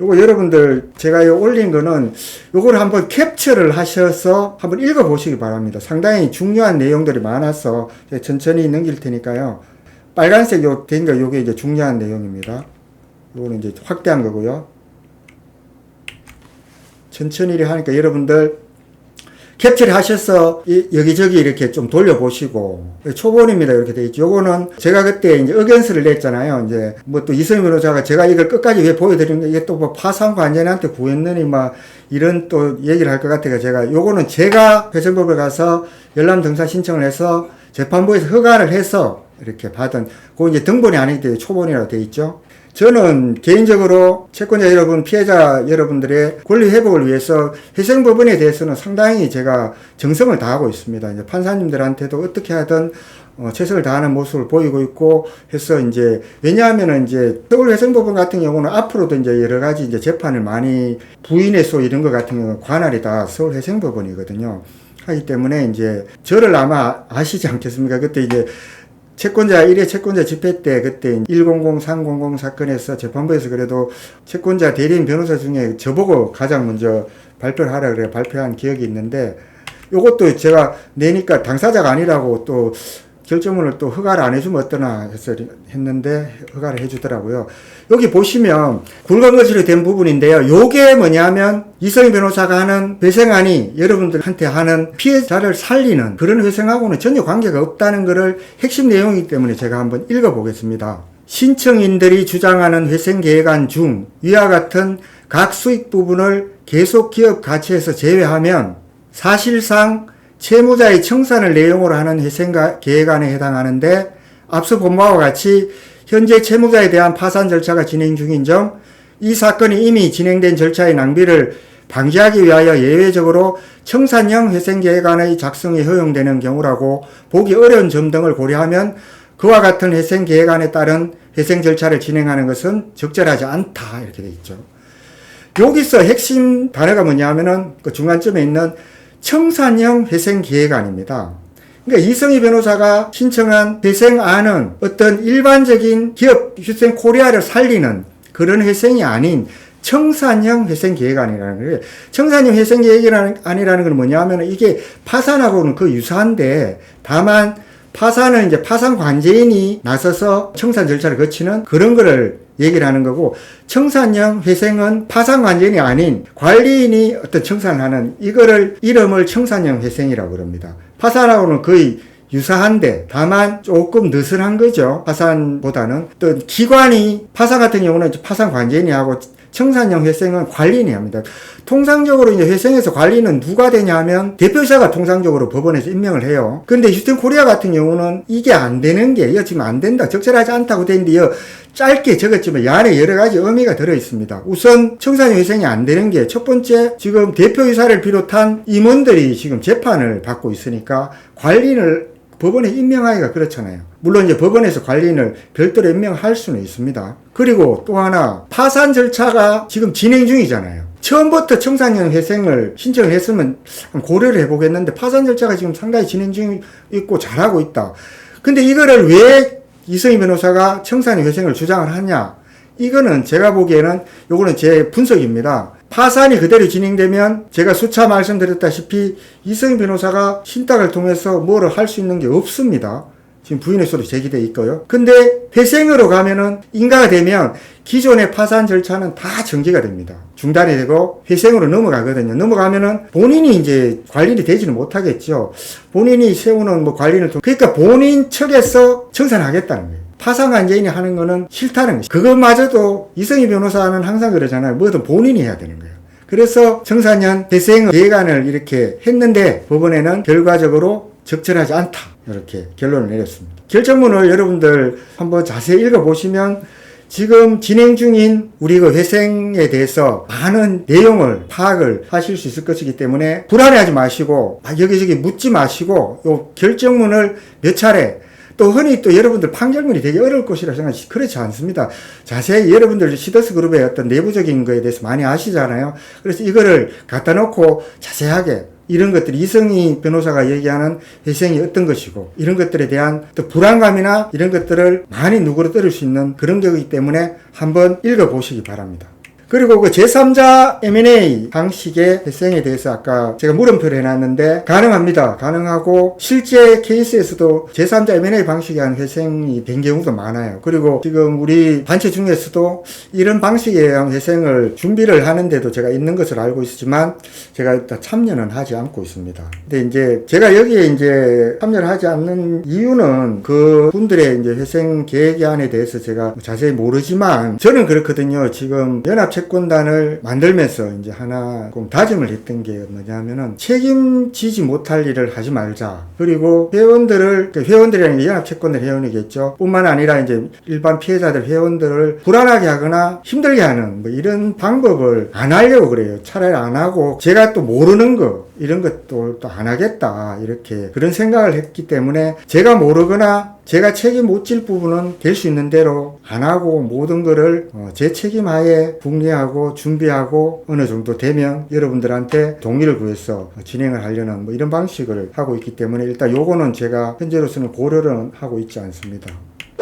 요거 여러분들 제가 요 올린 거는 요걸 한번 캡처를 하셔서 한번 읽어보시기 바랍니다. 상당히 중요한 내용들이 많아서 제가 천천히 넘길 테니까요. 빨간색 요 된 거 요게 이제 중요한 내용입니다. 요거는 이제 확대한 거고요. 천천히 하니까 여러분들 캡처를 하셔서 여기저기 이렇게 좀 돌려보시고 초본입니다. 이렇게 돼 있죠. 요거는 제가 그때 이제 의견서를 냈잖아요. 이제 뭐 또 이성희 변호사가 제가 이걸 끝까지 왜 보여드리는 게 이게 또 뭐 파산관제한테 구했느니 막 이런 또 얘기를 할 것 같아요. 제가 요거는 제가 회생법에 가서 열람 등사 신청을 해서 재판부에서 허가를 해서 이렇게 받은 그거 이제 등본이 아니기 때문에 초본이라고 돼 있죠. 저는 개인적으로 채권자 여러분, 피해자 여러분들의 권리 회복을 위해서 회생법원에 대해서는 상당히 제가 정성을 다하고 있습니다. 이제 판사님들한테도 어떻게 하든 최선을 다하는 모습을 보이고 있고 해서 이제 왜냐하면은 이제 서울회생법원 같은 경우는 앞으로도 이제 여러 가지 이제 재판을 많이 부인해서 이런 것 같은 경우는 관할이 다 서울회생법원이거든요. 하기 때문에 이제 저를 아마 아시지 않겠습니까? 그때 이제 채권자 1회 채권자 집회 때 그때 100, 300 사건에서 재판부에서 그래도 채권자 대리인 변호사 중에 저보고 가장 먼저 발표를 하라 그래 발표한 기억이 있는데 요것도 제가 내니까 당사자가 아니라고 또 결정문을 또 허가를 안 해주면 어떠나 했는데 허가를 해주더라고요. 여기 보시면 굵은것으로 된 부분인데요. 요게 뭐냐면 이성희 변호사가 하는 회생안이 여러분들한테 하는 피해자를 살리는 그런 회생하고는 전혀 관계가 없다는 것을 핵심 내용이기 때문에 제가 한번 읽어보겠습니다. 신청인들이 주장하는 회생계획안 중 위와 같은 각 수익 부분을 계속 기업 가치에서 제외하면 사실상 채무자의 청산을 내용으로 하는 회생계획안에 해당하는데 앞서 본 바와 같이 현재 채무자에 대한 파산 절차가 진행 중인 점, 이 사건이 이미 진행된 절차의 낭비를 방지하기 위하여 예외적으로 청산형 회생계획안의 작성이 허용되는 경우라고 보기 어려운 점 등을 고려하면 그와 같은 회생계획안에 따른 회생 절차를 진행하는 것은 적절하지 않다 이렇게 되어 있죠. 여기서 핵심 단어가 뭐냐 하면은 그 중간쯤에 있는 청산형 회생계획안입니다. 그러니까 이성희 변호사가 신청한 회생안은 어떤 일반적인 기업 휴생 코리아를 살리는 그런 회생이 아닌 청산형 회생계획안이라는 거예요. 청산형 회생계획안이라는 건 뭐냐 하면 이게 파산하고는 그 유사한데 다만 파산은 이제 파산 관제인이 나서서 청산 절차를 거치는 그런 거를 얘기를 하는 거고, 청산형 회생은 파산 관제인이 아닌 관리인이 어떤 청산을 하는 이거를 이름을 청산형 회생이라고 그럽니다. 파산하고는 거의 유사한데 다만 조금 느슨한 거죠. 파산보다는. 또 기관이 파산 같은 경우는 파산 관제인이 하고 청산형 회생은 관리인이 합니다. 통상적으로 이제 회생에서 관리는 누가 되냐 하면 대표이사가 통상적으로 법원에서 임명을 해요. 근데 휴스턴 코리아 같은 경우는 이게 안 되는 게, 지금 안 된다, 적절하지 않다고 돼 있는데, 짧게 적었지만 이 안에 여러 가지 의미가 들어 있습니다. 우선 청산형 회생이 안 되는 게 첫 번째, 지금 대표이사를 비롯한 임원들이 지금 재판을 받고 있으니까 관리인을 법원에 임명하기가 그렇잖아요. 물론 이제 법원에서 관리인을 별도로 임명할 수는 있습니다. 그리고 또 하나, 파산 절차가 지금 진행 중이잖아요. 처음부터 청산형 회생을 신청을 했으면 고려를 해보겠는데 파산 절차가 지금 상당히 진행 중에 있고 잘하고 있다. 근데 이거를 왜 이성희 변호사가 청산형 회생을 주장을 하냐? 이거는 제가 보기에는 요거는 제 분석입니다. 파산이 그대로 진행되면 제가 수차 말씀드렸다시피 이성희 변호사가 신탁을 통해서 뭐를 할 수 있는 게 없습니다. 지금 부인의소로 제기되어 있고요. 근데 회생으로 가면은 인가가 되면 기존의 파산 절차는 다 정지가 됩니다. 중단이 되고 회생으로 넘어가거든요. 넘어가면은 본인이 이제 관리인이 되지는 못하겠죠. 본인이 세우는 뭐 관리인을 통해, 그러니까 본인 측에서 청산하겠다는 거예요. 파산 관제인이 하는 거는 싫다는 거죠. 그것마저도 이성희 변호사는 항상 그러잖아요. 뭐든 본인이 해야 되는 거예요. 그래서 청산형 회생 계획안을 이렇게 했는데 법원에는 결과적으로 적절하지 않다, 이렇게 결론을 내렸습니다. 결정문을 여러분들 한번 자세히 읽어보시면 지금 진행 중인 우리 그 회생에 대해서 많은 내용을 파악을 하실 수 있을 것이기 때문에 불안해하지 마시고 여기저기 묻지 마시고 요 결정문을 몇 차례, 또 흔히 또 여러분들 판결문이 되게 어려울 것이라 생각하시, 그렇지 않습니다. 자세히 여러분들 시더스 그룹의 어떤 내부적인 거에 대해서 많이 아시잖아요. 그래서 이거를 갖다 놓고 자세하게 이런 것들이 이성희 변호사가 얘기하는 회생이 어떤 것이고 이런 것들에 대한 또 불안감이나 이런 것들을 많이 누그러뜨릴 수 있는 그런 거이기 때문에 한번 읽어보시기 바랍니다. 그리고 그 제3자 M&A 방식의 회생에 대해서 아까 제가 물음표를 해놨는데 가능합니다. 가능하고 실제 케이스에서도 제3자 M&A 방식에 한 회생이 된 경우도 많아요. 그리고 지금 우리 단체 중에서도 이런 방식에 의한 회생을 준비를 하는데도 제가 있는 것을 알고 있지만 제가 일단 참여는 하지 않고 있습니다. 근데 이제 제가 여기에 이제 참여를 하지 않는 이유는 그 분들의 이제 회생 계획안에 대해서 제가 자세히 모르지만 저는 그렇거든요. 지금 채권단을 만들면서 이제 하나 다짐을 했던 게 뭐냐면은 책임지지 못할 일을 하지 말자. 그리고 회원들이라는 게 연합채권들 회원이겠죠. 뿐만 아니라 이제 일반 피해자들 회원들을 불안하게 하거나 힘들게 하는 뭐 이런 방법을 안 하려고 그래요. 차라리 안 하고 제가 또 모르는 거 이런 것도 또 안 하겠다, 이렇게 그런 생각을 했기 때문에 제가 모르거나 제가 책임 못 질 부분은 될 수 있는 대로 안 하고 모든 거를 제 책임하에 궁리하고 준비하고 어느 정도 되면 여러분들한테 동의를 구해서 진행을 하려는 뭐 이런 방식을 하고 있기 때문에 일단 요거는 제가 현재로서는 고려를 하고 있지 않습니다.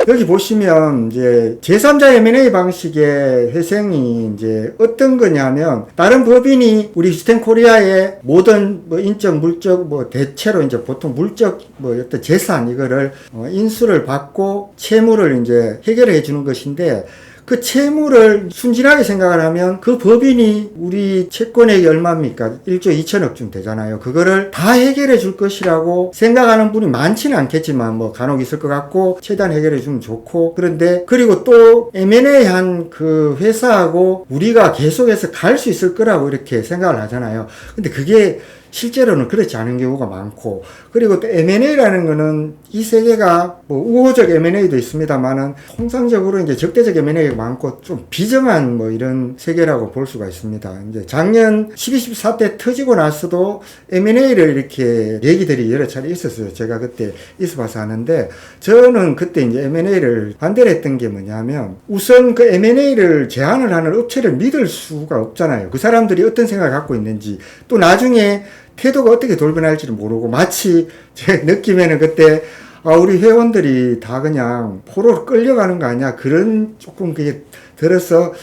여기 보시면 이제 제3자 M&A 방식의 회생이 이제 어떤 거냐면 다른 법인이 우리 휴스턴 코리아의 모든 뭐 인적, 물적, 뭐 대체로 이제 보통 물적 뭐 어떤 재산 이거를 인수를 받고 채무를 이제 해결해 주는 것인데 그 채무를 순진하게 생각을 하면 그 법인이 우리 채권액이 얼마입니까? 1조 2천억쯤 되잖아요. 그거를 다 해결해 줄 것이라고 생각하는 분이 많지는 않겠지만 뭐 간혹 있을 것 같고 최대한 해결해 준 해주면 좋고, 그런데 그리고 또 M&A 한 그 회사하고 우리가 계속해서 갈 수 있을 거라고 이렇게 생각을 하잖아요. 근데 그게 실제로는 그렇지 않은 경우가 많고, 그리고 또 M&A라는 거는 이 세계가 뭐 우호적 M&A도 있습니다만은 통상적으로 이제 적대적 M&A가 많고 좀 비정한 뭐 이런 세계라고 볼 수가 있습니다. 이제 작년 12.14 사태 터지고 나서도 M&A를 이렇게 얘기들이 여러 차례 있었어요. 제가 그때 있어봐서 하는데, 저는 그때 이제 M&A를 반대를 했던 게 뭐냐면, 우선 그 M&A를 제안을 하는 업체를 믿을 수가 없잖아요. 그 사람들이 어떤 생각을 갖고 있는지, 또 나중에 태도가 어떻게 돌변할지를 모르고, 마치 제 느낌에는 그때 우리 회원들이 다 그냥 포로로 끌려가는 거 아니야, 그런 조금 그게 들어서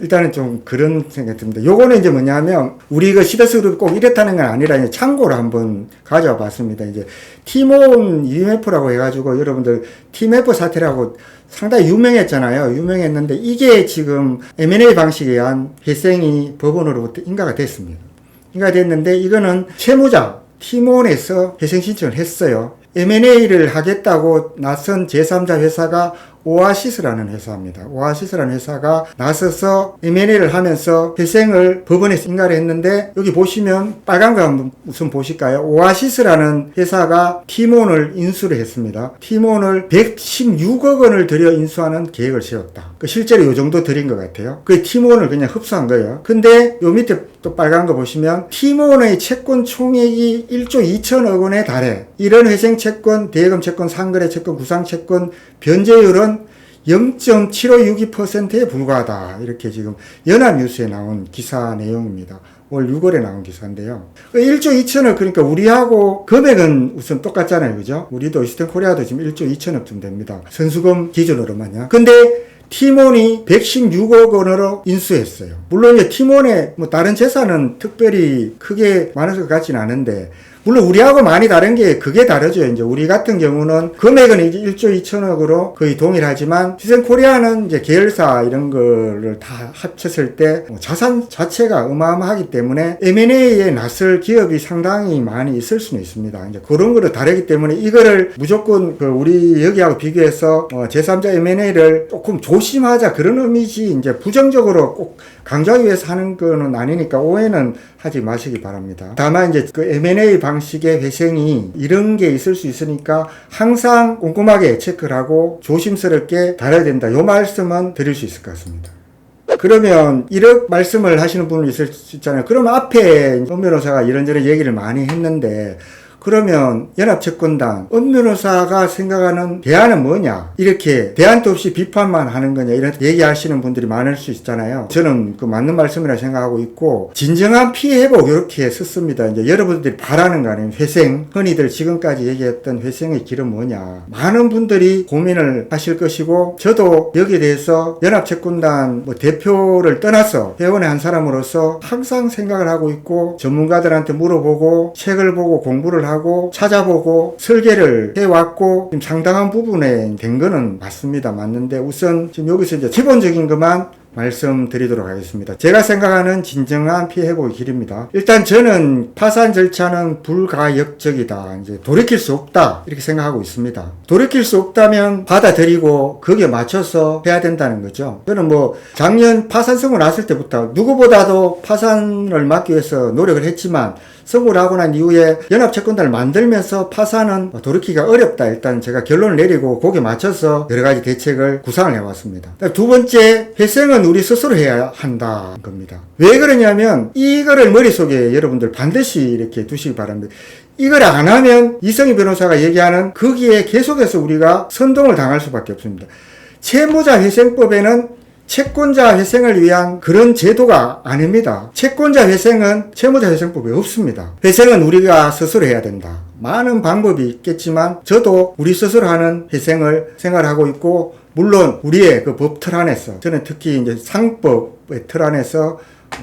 일단은 좀 그런 생각이 듭니다. 요거는 이제 뭐냐면, 우리 그 시더스그룹이 꼭 이렇다는 건 아니라 이제 참고로 한번 가져와 봤습니다. 이제 티몬 UMF라고 해가지고 여러분들 TMF 사태라고 상당히 유명했잖아요. 유명했는데 이게 지금 M&A 방식에 의한 회생이 법원으로부터 인가가 됐습니다. 됐는데, 이거는 채무자 티몬에서 회생 신청을 했어요. M&A를 하겠다고 나선 제3자 회사가 오아시스라는 회사입니다. 오아시스라는 회사가 나서서 M&A를 하면서 회생을 법원에서 인가를 했는데, 여기 보시면 빨간 거 한번 우선 보실까요? 오아시스라는 회사가 티몬을 인수를 했습니다. 티몬을 116억 원을 들여 인수하는 계획을 세웠다. 실제로 이 정도 들인 것 같아요. 그 티몬을 그냥 흡수한 거예요. 근데 요 밑에 또 빨간 거 보시면 티몬의 채권 총액이 1조 2천억 원에 달해. 이런 회생 채권, 대여금 채권, 상거래 채권, 구상 채권 변제율은 0.7562%에 불과하다. 이렇게 지금 연합뉴스에 나온 기사 내용입니다. 올 6월에 나온 기사인데요. 1조 2천억, 그러니까 우리하고 금액은 우선 똑같잖아요. 그죠? 우리도 이스턴 코리아도 지금 1조 2천억쯤 됩니다. 선수금 기준으로만요. 근데 티몬이 116억 원으로 인수했어요. 물론 이제 티몬의 뭐 다른 재산은 특별히 크게 많을 것 같지는 않은데, 물론 우리하고 많이 다른 게 그게 다르죠. 이제 우리 같은 경우는 금액은 이제 1조 2천억으로 거의 동일하지만, 히센코리아는 이제 계열사 이런 거를 다 합쳤을 때 자산 자체가 어마어마하기 때문에 M&A에 나설 기업이 상당히 많이 있을 수는 있습니다. 이제 그런 거로 다르기 때문에 이거를 무조건 우리 여기하고 비교해서 제3자 M&A를 조금 조심하자, 그런 의미지 이제 부정적으로 꼭 강조하기 위해서 하는 거는 아니니까 오해는 하지 마시기 바랍니다. 다만 이제 그 M&A 방식의 회생이 이런 게 있을 수 있으니까 항상 꼼꼼하게 체크를 하고 조심스럽게 다뤄야 된다. 요 말씀은 드릴 수 있을 것 같습니다. 그러면 이런 말씀을 하시는 분이 있을 수 있잖아요. 그럼 앞에 엄 변호사가 이런저런 얘기를 많이 했는데, 그러면 연합채권단 엄 변호사가 생각하는 대안은 뭐냐, 이렇게 대안도 없이 비판만 하는 거냐, 이런 얘기하시는 분들이 많을 수 있잖아요. 저는 그 맞는 말씀이라 생각하고 있고, 진정한 피해 회복 이렇게 썼습니다. 이제 여러분들이 바라는 거 아니에요. 회생, 흔히들 지금까지 얘기했던 회생의 길은 뭐냐, 많은 분들이 고민을 하실 것이고, 저도 여기에 대해서 연합채권단 뭐 대표를 떠나서 회원의 한 사람으로서 항상 생각을 하고 있고, 전문가들한테 물어보고 책을 보고 공부를 하고 찾아보고 설계를 해왔고, 지금 상당한 부분에 된 거는 맞습니다. 맞는데, 우선 지금 여기서 이제 기본적인 것만 말씀드리도록 하겠습니다. 제가 생각하는 진정한 피해 회복의 길입니다. 일단 저는 파산 절차는 불가역적이다. 이제 돌이킬 수 없다. 이렇게 생각하고 있습니다. 돌이킬 수 없다면 받아들이고 거기에 맞춰서 해야 된다는 거죠. 저는 뭐 작년 파산 선고 났을 때부터 누구보다도 파산을 막기 위해서 노력을 했지만, 선고를 하고 난 이후에 연합채권단을 만들면서 파산은 돌이키기가 어렵다. 일단 제가 결론을 내리고 거기에 맞춰서 여러 가지 대책을 구상을 해왔습니다. 두 번째, 회생은 우리 스스로 해야 한다는 겁니다. 왜 그러냐면, 이거를 머릿속에 여러분들 반드시 이렇게 두시기 바랍니다. 이걸 안 하면 이성희 변호사가 얘기하는 거기에 계속해서 우리가 선동을 당할 수밖에 없습니다. 채무자 회생법에는 채권자 회생을 위한 그런 제도가 아닙니다. 채권자 회생은 채무자 회생법에 없습니다. 회생은 우리가 스스로 해야 된다. 많은 방법이 있겠지만 저도 우리 스스로 하는 회생을 생각하고 있고, 물론 우리의 그 법 틀 안에서, 저는 특히 이제 상법의 틀 안에서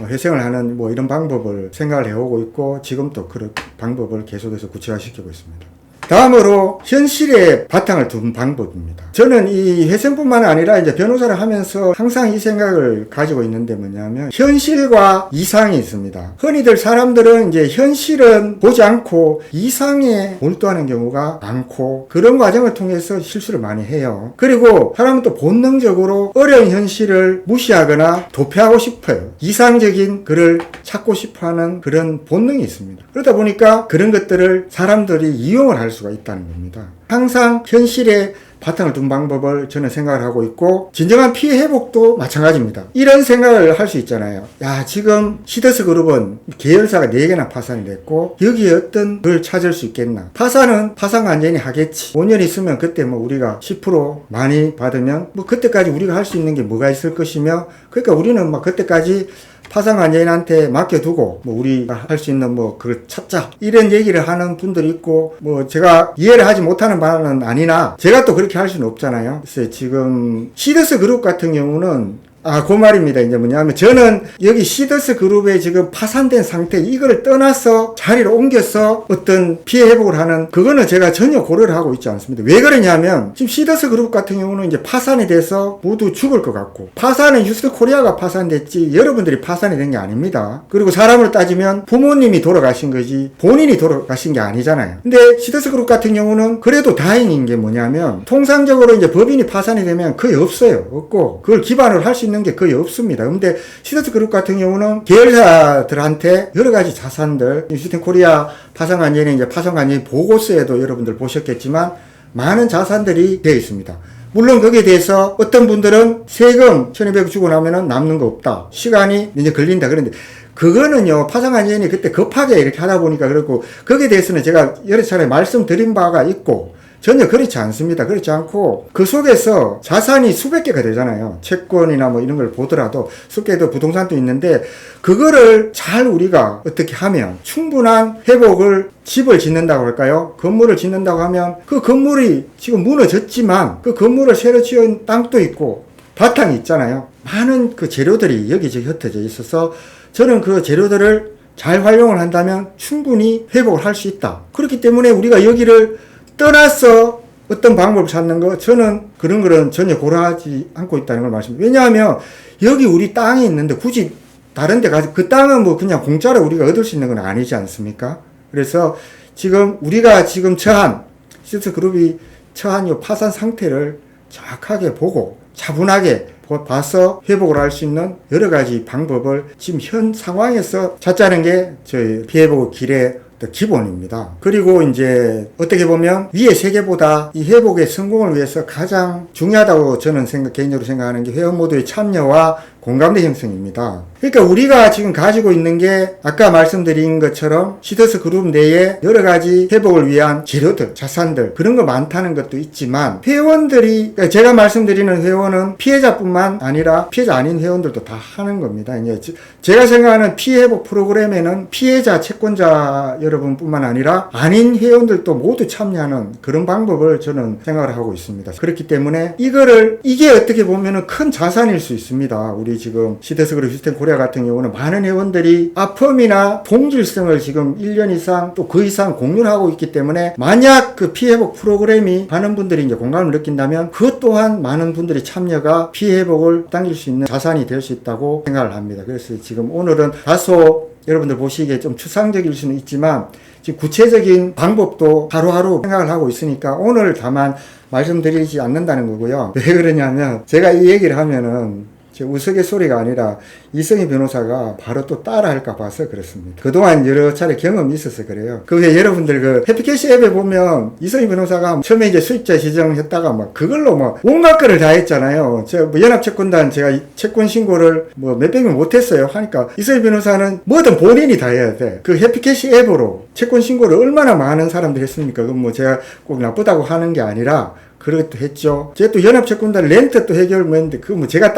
회생을 하는 뭐 이런 방법을 생각을 해오고 있고, 지금도 그런 방법을 계속해서 구체화시키고 있습니다. 다음으로 현실에 바탕을 둔 방법입니다. 저는 이 회생뿐만 아니라 이제 변호사를 하면서 항상 이 생각을 가지고 있는데 뭐냐면 현실과 이상이 있습니다. 흔히들 사람들은 이제 현실은 보지 않고 이상에 몰두하는 경우가 많고 그런 과정을 통해서 실수를 많이 해요. 그리고 사람은 또 본능적으로 어려운 현실을 무시하거나 도피하고 싶어요. 이상적인 글을 찾고 싶어하는 그런 본능이 있습니다. 그러다 보니까 그런 것들을 사람들이 이용을 할 수가 있다는 겁니다. 항상 현실에 바탕을 둔 방법을 저는 생각을 하고 있고 진정한 피해 회복도 마찬가지입니다. 이런 생각을 할 수 있잖아요. 야, 지금 시더스 그룹은 계열사가 4개나 파산이 됐고 여기에 어떤 걸 찾을 수 있겠나. 파산은 파산 완전히 하겠지. 5년 있으면 그때 뭐 우리가 10% 많이 받으면 뭐 그때까지 우리가 할 수 있는 게 뭐가 있을 것이며 그러니까 우리는 막 그때까지 파산관계인한테 맡겨두고 뭐 우리가 할 수 있는 뭐 그걸 찾자 이런 얘기를 하는 분들이 있고 뭐 제가 이해를 하지 못하는 바는 아니나 제가 또 그렇게 할 수는 없잖아요. 그래서 지금 시더스 그룹 같은 경우는 그 말입니다. 이제 뭐냐면 저는 여기 시더스 그룹에 지금 파산된 상태 이거를 떠나서 자리를 옮겨서 어떤 피해 회복을 하는 그거는 제가 전혀 고려를 하고 있지 않습니다. 왜 그러냐면 지금 시더스 그룹 같은 경우는 이제 파산이 돼서 모두 죽을 것 같고 파산은 휴스턴 코리아가 파산됐지 여러분들이 파산이 된 게 아닙니다. 그리고 사람을 따지면 부모님이 돌아가신 거지 본인이 돌아가신 게 아니잖아요. 근데 시더스 그룹 같은 경우는 그래도 다행인 게 뭐냐면 통상적으로 이제 법인이 파산이 되면 거의 없어요. 없고 그걸 기반으로 할 수 있는 게 거의 없습니다. 근데 시더스 그룹 같은 경우는 계열사들한테 여러 가지 자산들, 휴스턴 코리아 파산관계는 이제 파산관계 보고서에도 여러분들 보셨겠지만 많은 자산들이 되어 있습니다. 물론 거기에 대해서 어떤 분들은 세금 1200 주고 나면은 남는 거 없다. 시간이 이제 걸린다. 그런데 그거는요, 파산관계인이 그때 급하게 이렇게 하다 보니까 그렇고, 거기에 대해서는 제가 여러 차례 말씀드린 바가 있고, 전혀 그렇지 않습니다. 그렇지 않고 그 속에서 자산이 수백 개가 되잖아요. 채권이나 뭐 이런 걸 보더라도 수백 개도 부동산도 있는데 그거를 잘 우리가 어떻게 하면 충분한 회복을 집을 짓는다고 할까요? 건물을 짓는다고 하면 그 건물이 지금 무너졌지만 그 건물을 새로 지은 땅도 있고 바탕이 있잖아요. 많은 그 재료들이 여기저기 흩어져 있어서 저는 그 재료들을 잘 활용을 한다면 충분히 회복을 할 수 있다. 그렇기 때문에 우리가 여기를 떠나서 어떤 방법을 찾는 거 저는 그런 거는 전혀 고려하지 않고 있다는 걸 말씀드립니다. 왜냐하면 여기 우리 땅이 있는데 굳이 다른 데 가서 그 땅은 뭐 그냥 공짜로 우리가 얻을 수 있는 건 아니지 않습니까? 그래서 지금 우리가 지금 처한 시더스 그룹이 처한 이 파산 상태를 정확하게 보고 차분하게 봐서 회복을 할 수 있는 여러 가지 방법을 지금 현 상황에서 찾자는 게 저희 피해복 길의 기본입니다. 그리고 이제 어떻게 보면 위의 세계보다 이 회복의 성공을 위해서 가장 중요하다고 저는 개인적으로 생각하는 게 회원 모두의 참여와 공감대 형성입니다. 그러니까 우리가 지금 가지고 있는 게 아까 말씀드린 것처럼 시더스 그룹 내에 여러 가지 회복을 위한 재료들, 자산들 그런 거 많다는 것도 있지만 회원들이 그러니까 제가 말씀드리는 회원은 피해자뿐만 아니라 피해자 아닌 회원들도 다 하는 겁니다. 이제 제가 생각하는 피해 회복 프로그램에는 피해자, 채권자 여러분뿐만 아니라 아닌 회원들도 모두 참여하는 그런 방법을 저는 생각을 하고 있습니다. 그렇기 때문에 이게 어떻게 보면은 큰 자산일 수 있습니다. 우리 지금 시더스 그룹 휴스턴 코리아 같은 경우는 많은 회원들이 아픔이나 동질성을 지금 1년 이상 또 그 이상 공유를 하고 있기 때문에 만약 그 피해 회복 프로그램이 많은 분들이 이제 공감을 느낀다면 그것 또한 많은 분들이 참여가 피해 회복을 당길 수 있는 자산이 될 수 있다고 생각을 합니다. 그래서 지금 오늘은 다소 여러분들 보시기에 좀 추상적일 수는 있지만 지금 구체적인 방법도 하루하루 생각을 하고 있으니까 오늘 다만 말씀드리지 않는다는 거고요. 왜 그러냐면 제가 이 얘기를 하면은 제 우스갯소리가 아니라 이성희 변호사가 바로 또 따라 할까 봐서 그렇습니다. 그동안 여러 차례 경험이 있어서 그래요. 그 외에 여러분들 그 해피캐시 앱에 보면 이성희 변호사가 처음에 이제 수익자 지정했다가 막 그걸로 뭐 온갖 거를 다 했잖아요. 제가 뭐 연합채권단 제가 채권 신고를 뭐 몇백 명 못했어요. 하니까 이성희 변호사는 뭐든 본인이 다 해야 돼. 그 해피캐시 앱으로 채권 신고를 얼마나 많은 사람들이 했습니까? 그건 뭐 제가 꼭 나쁘다고 하는 게 아니라 그것도 했죠. 제가 또 연합채권단 렌트 또 해결 뭐 했는데, 그거 뭐 제가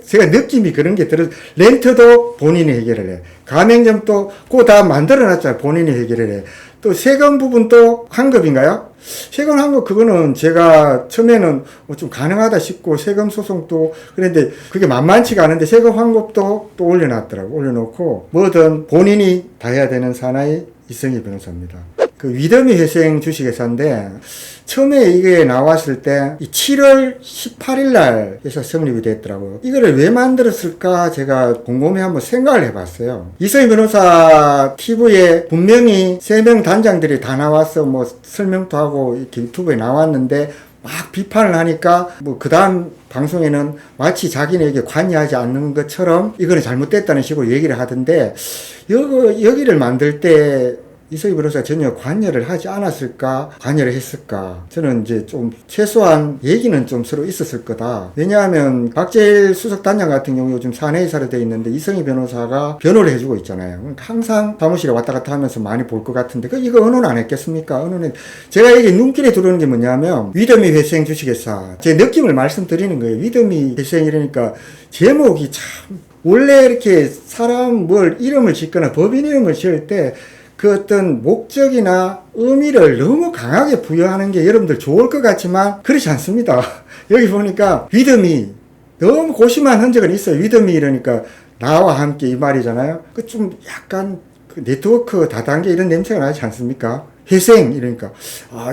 제가 느낌이 그런 게 렌트도 본인이 해결을 해. 가맹점도 그거 다 만들어놨잖아요. 본인이 해결을 해. 또 세금 부분도 환급인가요? 세금 환급 그거는 제가 처음에는 좀 가능하다 싶고 세금 소송도 그런데 그게 만만치가 않은데 세금 환급도 또 올려놨더라고. 올려놓고 뭐든 본인이 다 해야 되는 사나이 이성희 변호사입니다. 그 위더미 회생 주식회사인데 처음에 이게 나왔을 때 7월 18일 날 회사成立이 됐더라고요. 이거를 왜 만들었을까 제가 곰곰이 한번 생각을 해봤어요. 이성희 변호사 TV에 분명히 3명 단장들이 다 나와서 뭐 설명도 하고 이렇게 유튜브에 나왔는데 막 비판을 하니까 뭐 그 다음 방송에는 마치 자기네에게 관여하지 않는 것처럼 이거는 잘못됐다는 식으로 얘기를 하던데 여기를 만들 때 이성희 변호사가 전혀 관여를 하지 않았을까, 관여를 했을까. 저는 이제 좀 최소한 얘기는 좀 서로 있었을 거다. 왜냐하면 박재일 수석단장 같은 경우 요즘 사내이사로 되어 있는데 이성희 변호사가 변호를 해주고 있잖아요. 그러니까 항상 사무실에 왔다 갔다 하면서 많이 볼 것 같은데 이거 언호는 안 했겠습니까? 언호는 제가 이게 눈길에 들어오는 게 뭐냐면 위더미 회생 주식회사 제 느낌을 말씀드리는 거예요. 위더미 회생이라니까 제목이 참 원래 이렇게 사람 뭘 이름을 짓거나 법인 이름을 지을 때 그 어떤 목적이나 의미를 너무 강하게 부여하는 게 여러분들 좋을 것 같지만 그렇지 않습니다. 여기 보니까 위덤이 너무 고심한 흔적은 있어요. 위덤이 이러니까 나와 함께 이 말이잖아요. 그 좀 약간 그 네트워크 다단계 이런 냄새가 나지 않습니까? 회생 이러니까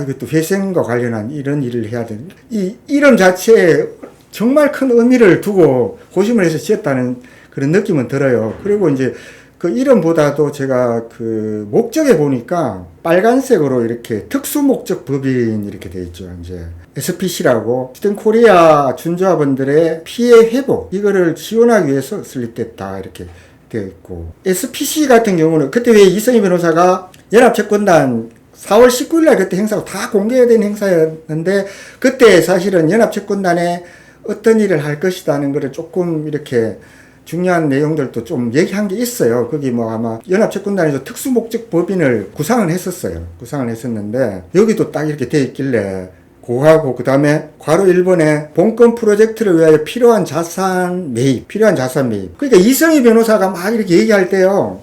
이것도 회생과 관련한 이런 일을 해야 되는 이 이름 자체에 정말 큰 의미를 두고 고심을 해서 지었다는 그런 느낌은 들어요. 그리고 이제 그 이름보다도 제가 그 목적에 보니까 빨간색으로 이렇게 특수목적 법인 이렇게 되어 있죠. 이제 SPC라고 스탠 코리아 준조합원들의 피해 회복 이거를 지원하기 위해서 설립됐다 이렇게 되어 있고 SPC 같은 경우는 그때 왜 이성희 변호사가 연합채권단 4월 19일 날 그때 행사가 다 공개된 행사였는데 그때 사실은 연합채권단에 어떤 일을 할 것이라는 거를 조금 이렇게 중요한 내용들도 좀 얘기한 게 있어요. 거기 뭐 아마 연합채권단에서 특수목적 법인을 구상을 했었어요. 구상을 했었는데 여기도 딱 이렇게 돼 있길래 그거하고 그 다음에 괄호 1번에 본건 프로젝트를 위하여 필요한 자산 매입. 그러니까 이성희 변호사가 막 이렇게 얘기할 때요.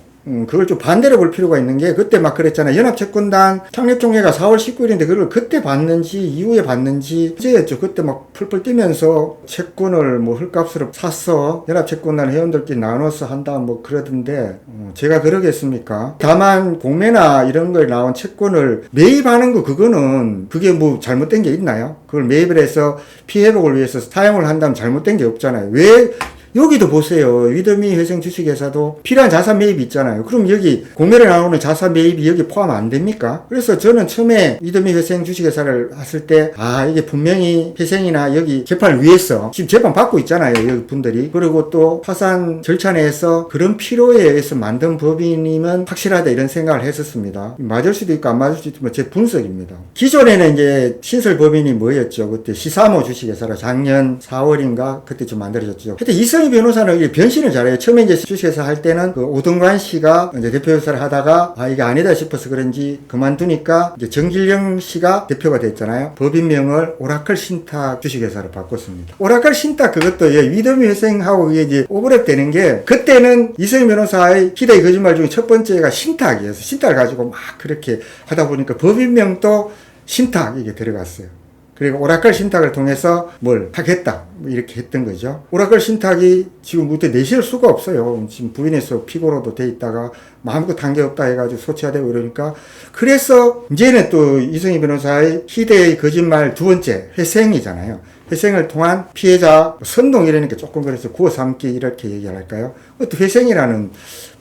그걸 좀 반대로 볼 필요가 있는 게 그때 막 그랬잖아요. 연합채권단 창립총회가 4월 19일인데 그걸 그때 봤는지 이후에 봤는지 이제였죠. 그때 막 풀풀 뛰면서 채권을 뭐 헐값으로 샀어. 연합채권단 회원들끼리 나눠서 한다 뭐 그러던데 제가 그러겠습니까? 다만 공매나 이런 거에 나온 채권을 매입하는 거 그게 뭐 잘못된 게 있나요? 그걸 매입을 해서 피해 회복을 위해서 사용을 한다면 잘못된 게 없잖아요. 왜 여기도 보세요. 위더미 회생 주식회사도 필요한 자산 매입이 있잖아요. 그럼 여기 공매를 나오는 자산 매입이 여기 포함 안 됩니까? 그래서 저는 처음에 위더미 회생 주식회사를 했을 때 이게 분명히 회생이나 여기 재판을 위해서 지금 재판 받고 있잖아요. 여기 분들이. 그리고 또 파산 절차 내에서 그런 필요에 의해서 만든 법인이면 확실하다 이런 생각을 했었습니다. 맞을 수도 있고 안 맞을 수도 있지만 제 분석입니다. 기존에는 이제 신설 법인이 뭐였죠? 그때 시사모 주식회사로 작년 4월인가 그때쯤 만들어졌죠. 그때 이성희 변호사는 변신을 잘해요. 처음에 이제 주식회사 할 때는 그 오동관 씨가 이제 대표이사를 하다가 이게 아니다 싶어서 그런지 그만두니까 이제 정길영 씨가 대표가 됐잖아요. 법인명을 오라클 신탁 주식회사로 바꿨습니다. 오라클 신탁 그것도 위더미 회생하고 이게 오버랩 되는 게 그때는 이성희 변호사의 희대의 거짓말 중에 첫 번째가 신탁이었어요. 신탁을 가지고 막 그렇게 하다 보니까 법인명도 신탁 이게 들어갔어요. 그리고 오라클 신탁을 통해서 뭘 하겠다 이렇게 했던 거죠. 오라클 신탁이 지금부터 내실 수가 없어요. 지금 부인에서 피고로도 돼 있다가 아무것도 한 게 없다 해가지고 소치화되고 이러니까 그래서 이제는 또 이성희 변호사의 희대의 거짓말 두 번째 회생이잖아요. 회생을 통한 피해자 선동 이러니까 조금 그래서 구워 삼기 이렇게 얘기할까요? 또 회생이라는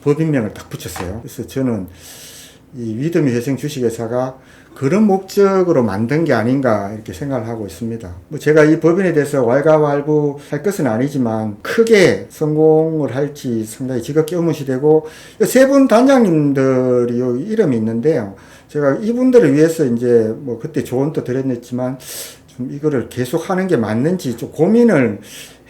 법인명을 딱 붙였어요. 그래서 저는 이 위더미 회생 주식회사가 그런 목적으로 만든 게 아닌가 이렇게 생각을 하고 있습니다. 뭐 제가 이 법인에 대해서 왈가왈부할 것은 아니지만 크게 성공을 할지 상당히 지극히 의문시되고 세 분 단장님들이 이름이 있는데요. 제가 이분들을 위해서 이제 뭐 그때 조언도 드렸지만 좀 이거를 계속 하는 게 맞는지 좀 고민을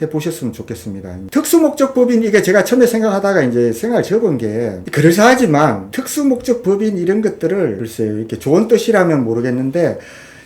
해보셨으면 좋겠습니다. 특수목적 법인, 이게 제가 처음에 생각하다가 이제 생각을 접은 게, 그럴싸하지만, 특수목적 법인 이런 것들을, 글쎄요, 이렇게 좋은 뜻이라면 모르겠는데,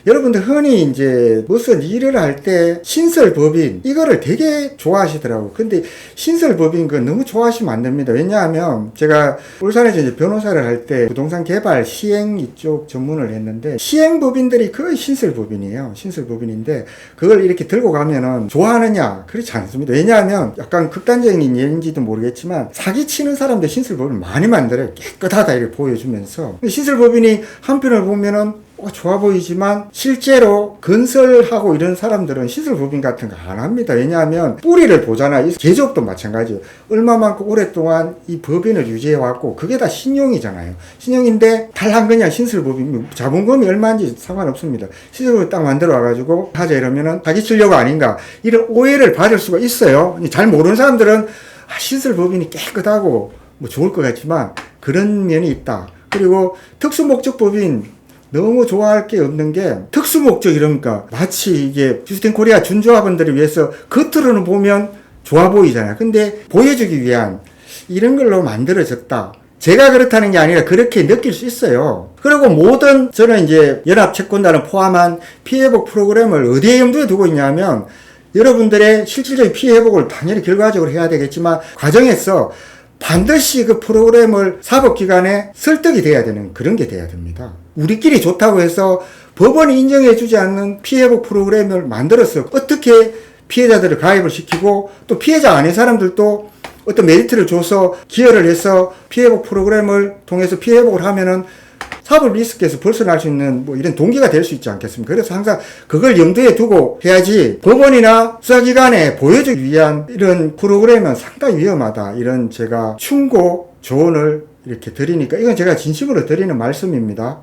여러분들 흔히 이제 무슨 일을 할 때 신설법인 이거를 되게 좋아하시더라고요. 근데 신설법인 그 너무 좋아하시면 안 됩니다. 왜냐하면 제가 울산에서 이제 변호사를 할 때 부동산 개발 시행 이쪽 전문을 했는데 시행법인들이 거의 신설법인이에요. 신설법인인데 그걸 이렇게 들고 가면은 좋아하느냐? 그렇지 않습니다. 왜냐하면 약간 극단적인 예인지도 모르겠지만 사기치는 사람들 신설법인을 많이 만들어요. 깨끗하다 이렇게 보여주면서. 신설법인이 한편을 보면은 좋아 보이지만 실제로 건설하고 이런 사람들은 시설법인 같은 거 안 합니다. 왜냐하면 뿌리를 보잖아요. 제조업도 마찬가지예요. 얼마만큼 오랫동안 이 법인을 유지해왔고 그게 다 신용이잖아요. 신용인데 달랑 그냥 신설법인 자본금이 얼마인지 상관없습니다. 시설법인 딱 만들어 와가지고 하자 이러면은 사기치려고 아닌가 이런 오해를 받을 수가 있어요. 잘 모르는 사람들은 신설법인이 깨끗하고 뭐 좋을 것 같지만 그런 면이 있다. 그리고 특수목적법인 너무 좋아할 게 없는 게 특수목적 이러니까 마치 이게 비스텐 코리아 준조합원들을 위해서 겉으로는 보면 좋아 보이잖아요. 근데 보여주기 위한 이런 걸로 만들어졌다. 제가 그렇다는 게 아니라 그렇게 느낄 수 있어요. 그리고 모든 저는 이제 연합채권단을 포함한 피해복 프로그램을 어디에 염두에 두고 있냐면 여러분들의 실질적인 피해 회복을 당연히 결과적으로 해야 되겠지만 과정에서 반드시 그 프로그램을 사법기관에 설득이 돼야 되는 그런 게 돼야 됩니다. 우리끼리 좋다고 해서 법원이 인정해주지 않는 피해복 프로그램을 만들어서 어떻게 피해자들을 가입을 시키고 또 피해자 아닌 사람들도 어떤 메리트를 줘서 기여를 해서 피해복 프로그램을 통해서 피해복을 하면은 사법 리스크에서 벗어날 수 있는 뭐 이런 동기가 될 수 있지 않겠습니까? 그래서 항상 그걸 염두에 두고 해야지 법원이나 수사기관에 보여주기 위한 이런 프로그램은 상당히 위험하다. 이런 제가 충고 조언을 이렇게 드리니까 이건 제가 진심으로 드리는 말씀입니다.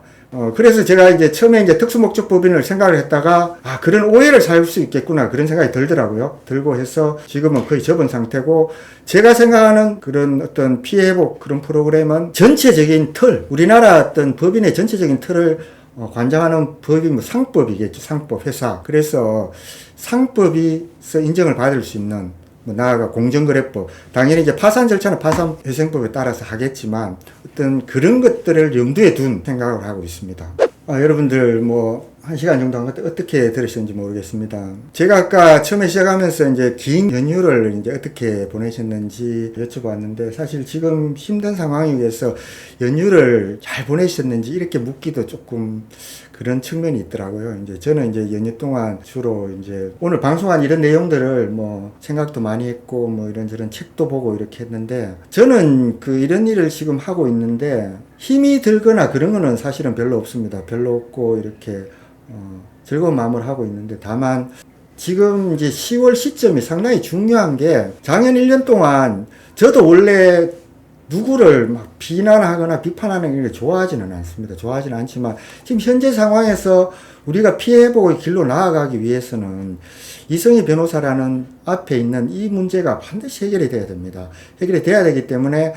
그래서 제가 이제 처음에 이제 특수목적법인을 생각을 했다가, 그런 오해를 살 수 있겠구나. 그런 생각이 들더라고요. 들고 해서 지금은 거의 접은 상태고, 제가 생각하는 그런 어떤 피해회복 그런 프로그램은 전체적인 틀, 우리나라 어떤 법인의 전체적인 틀을 관장하는 법이 뭐 상법이겠죠. 상법 회사. 그래서 상법에서 인정을 받을 수 있는 뭐 나아가 공정거래법, 당연히 이제 파산 절차는 파산회생법에 따라서 하겠지만 어떤 그런 것들을 염두에 둔 생각을 하고 있습니다. 여러분들 뭐 1시간 정도 한 것 어떻게 들으셨는지 모르겠습니다. 제가 아까 처음에 시작하면서 이제 긴 연휴를 이제 어떻게 보내셨는지 여쭤봤는데, 사실 지금 힘든 상황에 의해서 연휴를 잘 보내셨는지 이렇게 묻기도 조금 그런 측면이 있더라고요. 이제 저는 이제 연휴 동안 주로 이제 오늘 방송한 이런 내용들을 뭐 생각도 많이 했고 뭐 이런저런 책도 보고 이렇게 했는데, 저는 그 이런 일을 지금 하고 있는데 힘이 들거나 그런 거는 사실은 별로 없습니다. 별로 없고 이렇게 즐거운 마음을 하고 있는데, 다만 지금 이제 10월 시점이 상당히 중요한 게, 작년 1년 동안 저도 원래 누구를 막 비난하거나 비판하는 게 좋아하지는 않습니다. 좋아하지는 않지만 지금 현재 상황에서 우리가 피해 회복의 길로 나아가기 위해서는 이성희 변호사라는 앞에 있는 이 문제가 반드시 해결이 돼야 됩니다. 해결이 돼야 되기 때문에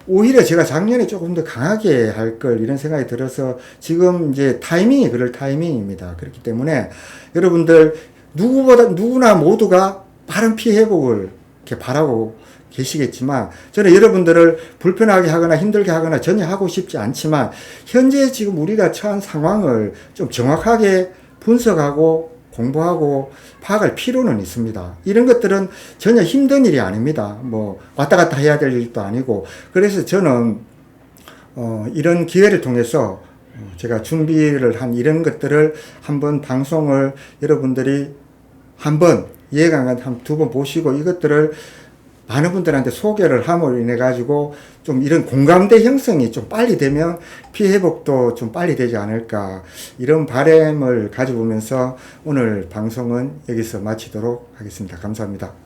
오히려 제가 작년에 조금 더 강하게 할 걸 이런 생각이 들어서 지금 이제 타이밍이 그럴 타이밍입니다. 그렇기 때문에 여러분들 누구나 모두가 빠른 피해 회복을 이렇게 바라고 계시겠지만, 저는 여러분들을 불편하게 하거나 힘들게 하거나 전혀 하고 싶지 않지만, 현재 지금 우리가 처한 상황을 좀 정확하게 분석하고 공부하고 파악할 필요는 있습니다. 이런 것들은 전혀 힘든 일이 아닙니다. 뭐 왔다 갔다 해야 될 일도 아니고. 그래서 저는 이런 기회를 통해서 제가 준비를 한 이런 것들을 한번 방송을 여러분들이 한번 이해가 한 두 번 보시고 이것들을 많은 분들한테 소개를 함으로 인해 가지고 좀 이런 공감대 형성이 좀 빨리 되면 피해 회복도 좀 빨리 되지 않을까, 이런 바람을 가져보면서 오늘 방송은 여기서 마치도록 하겠습니다. 감사합니다.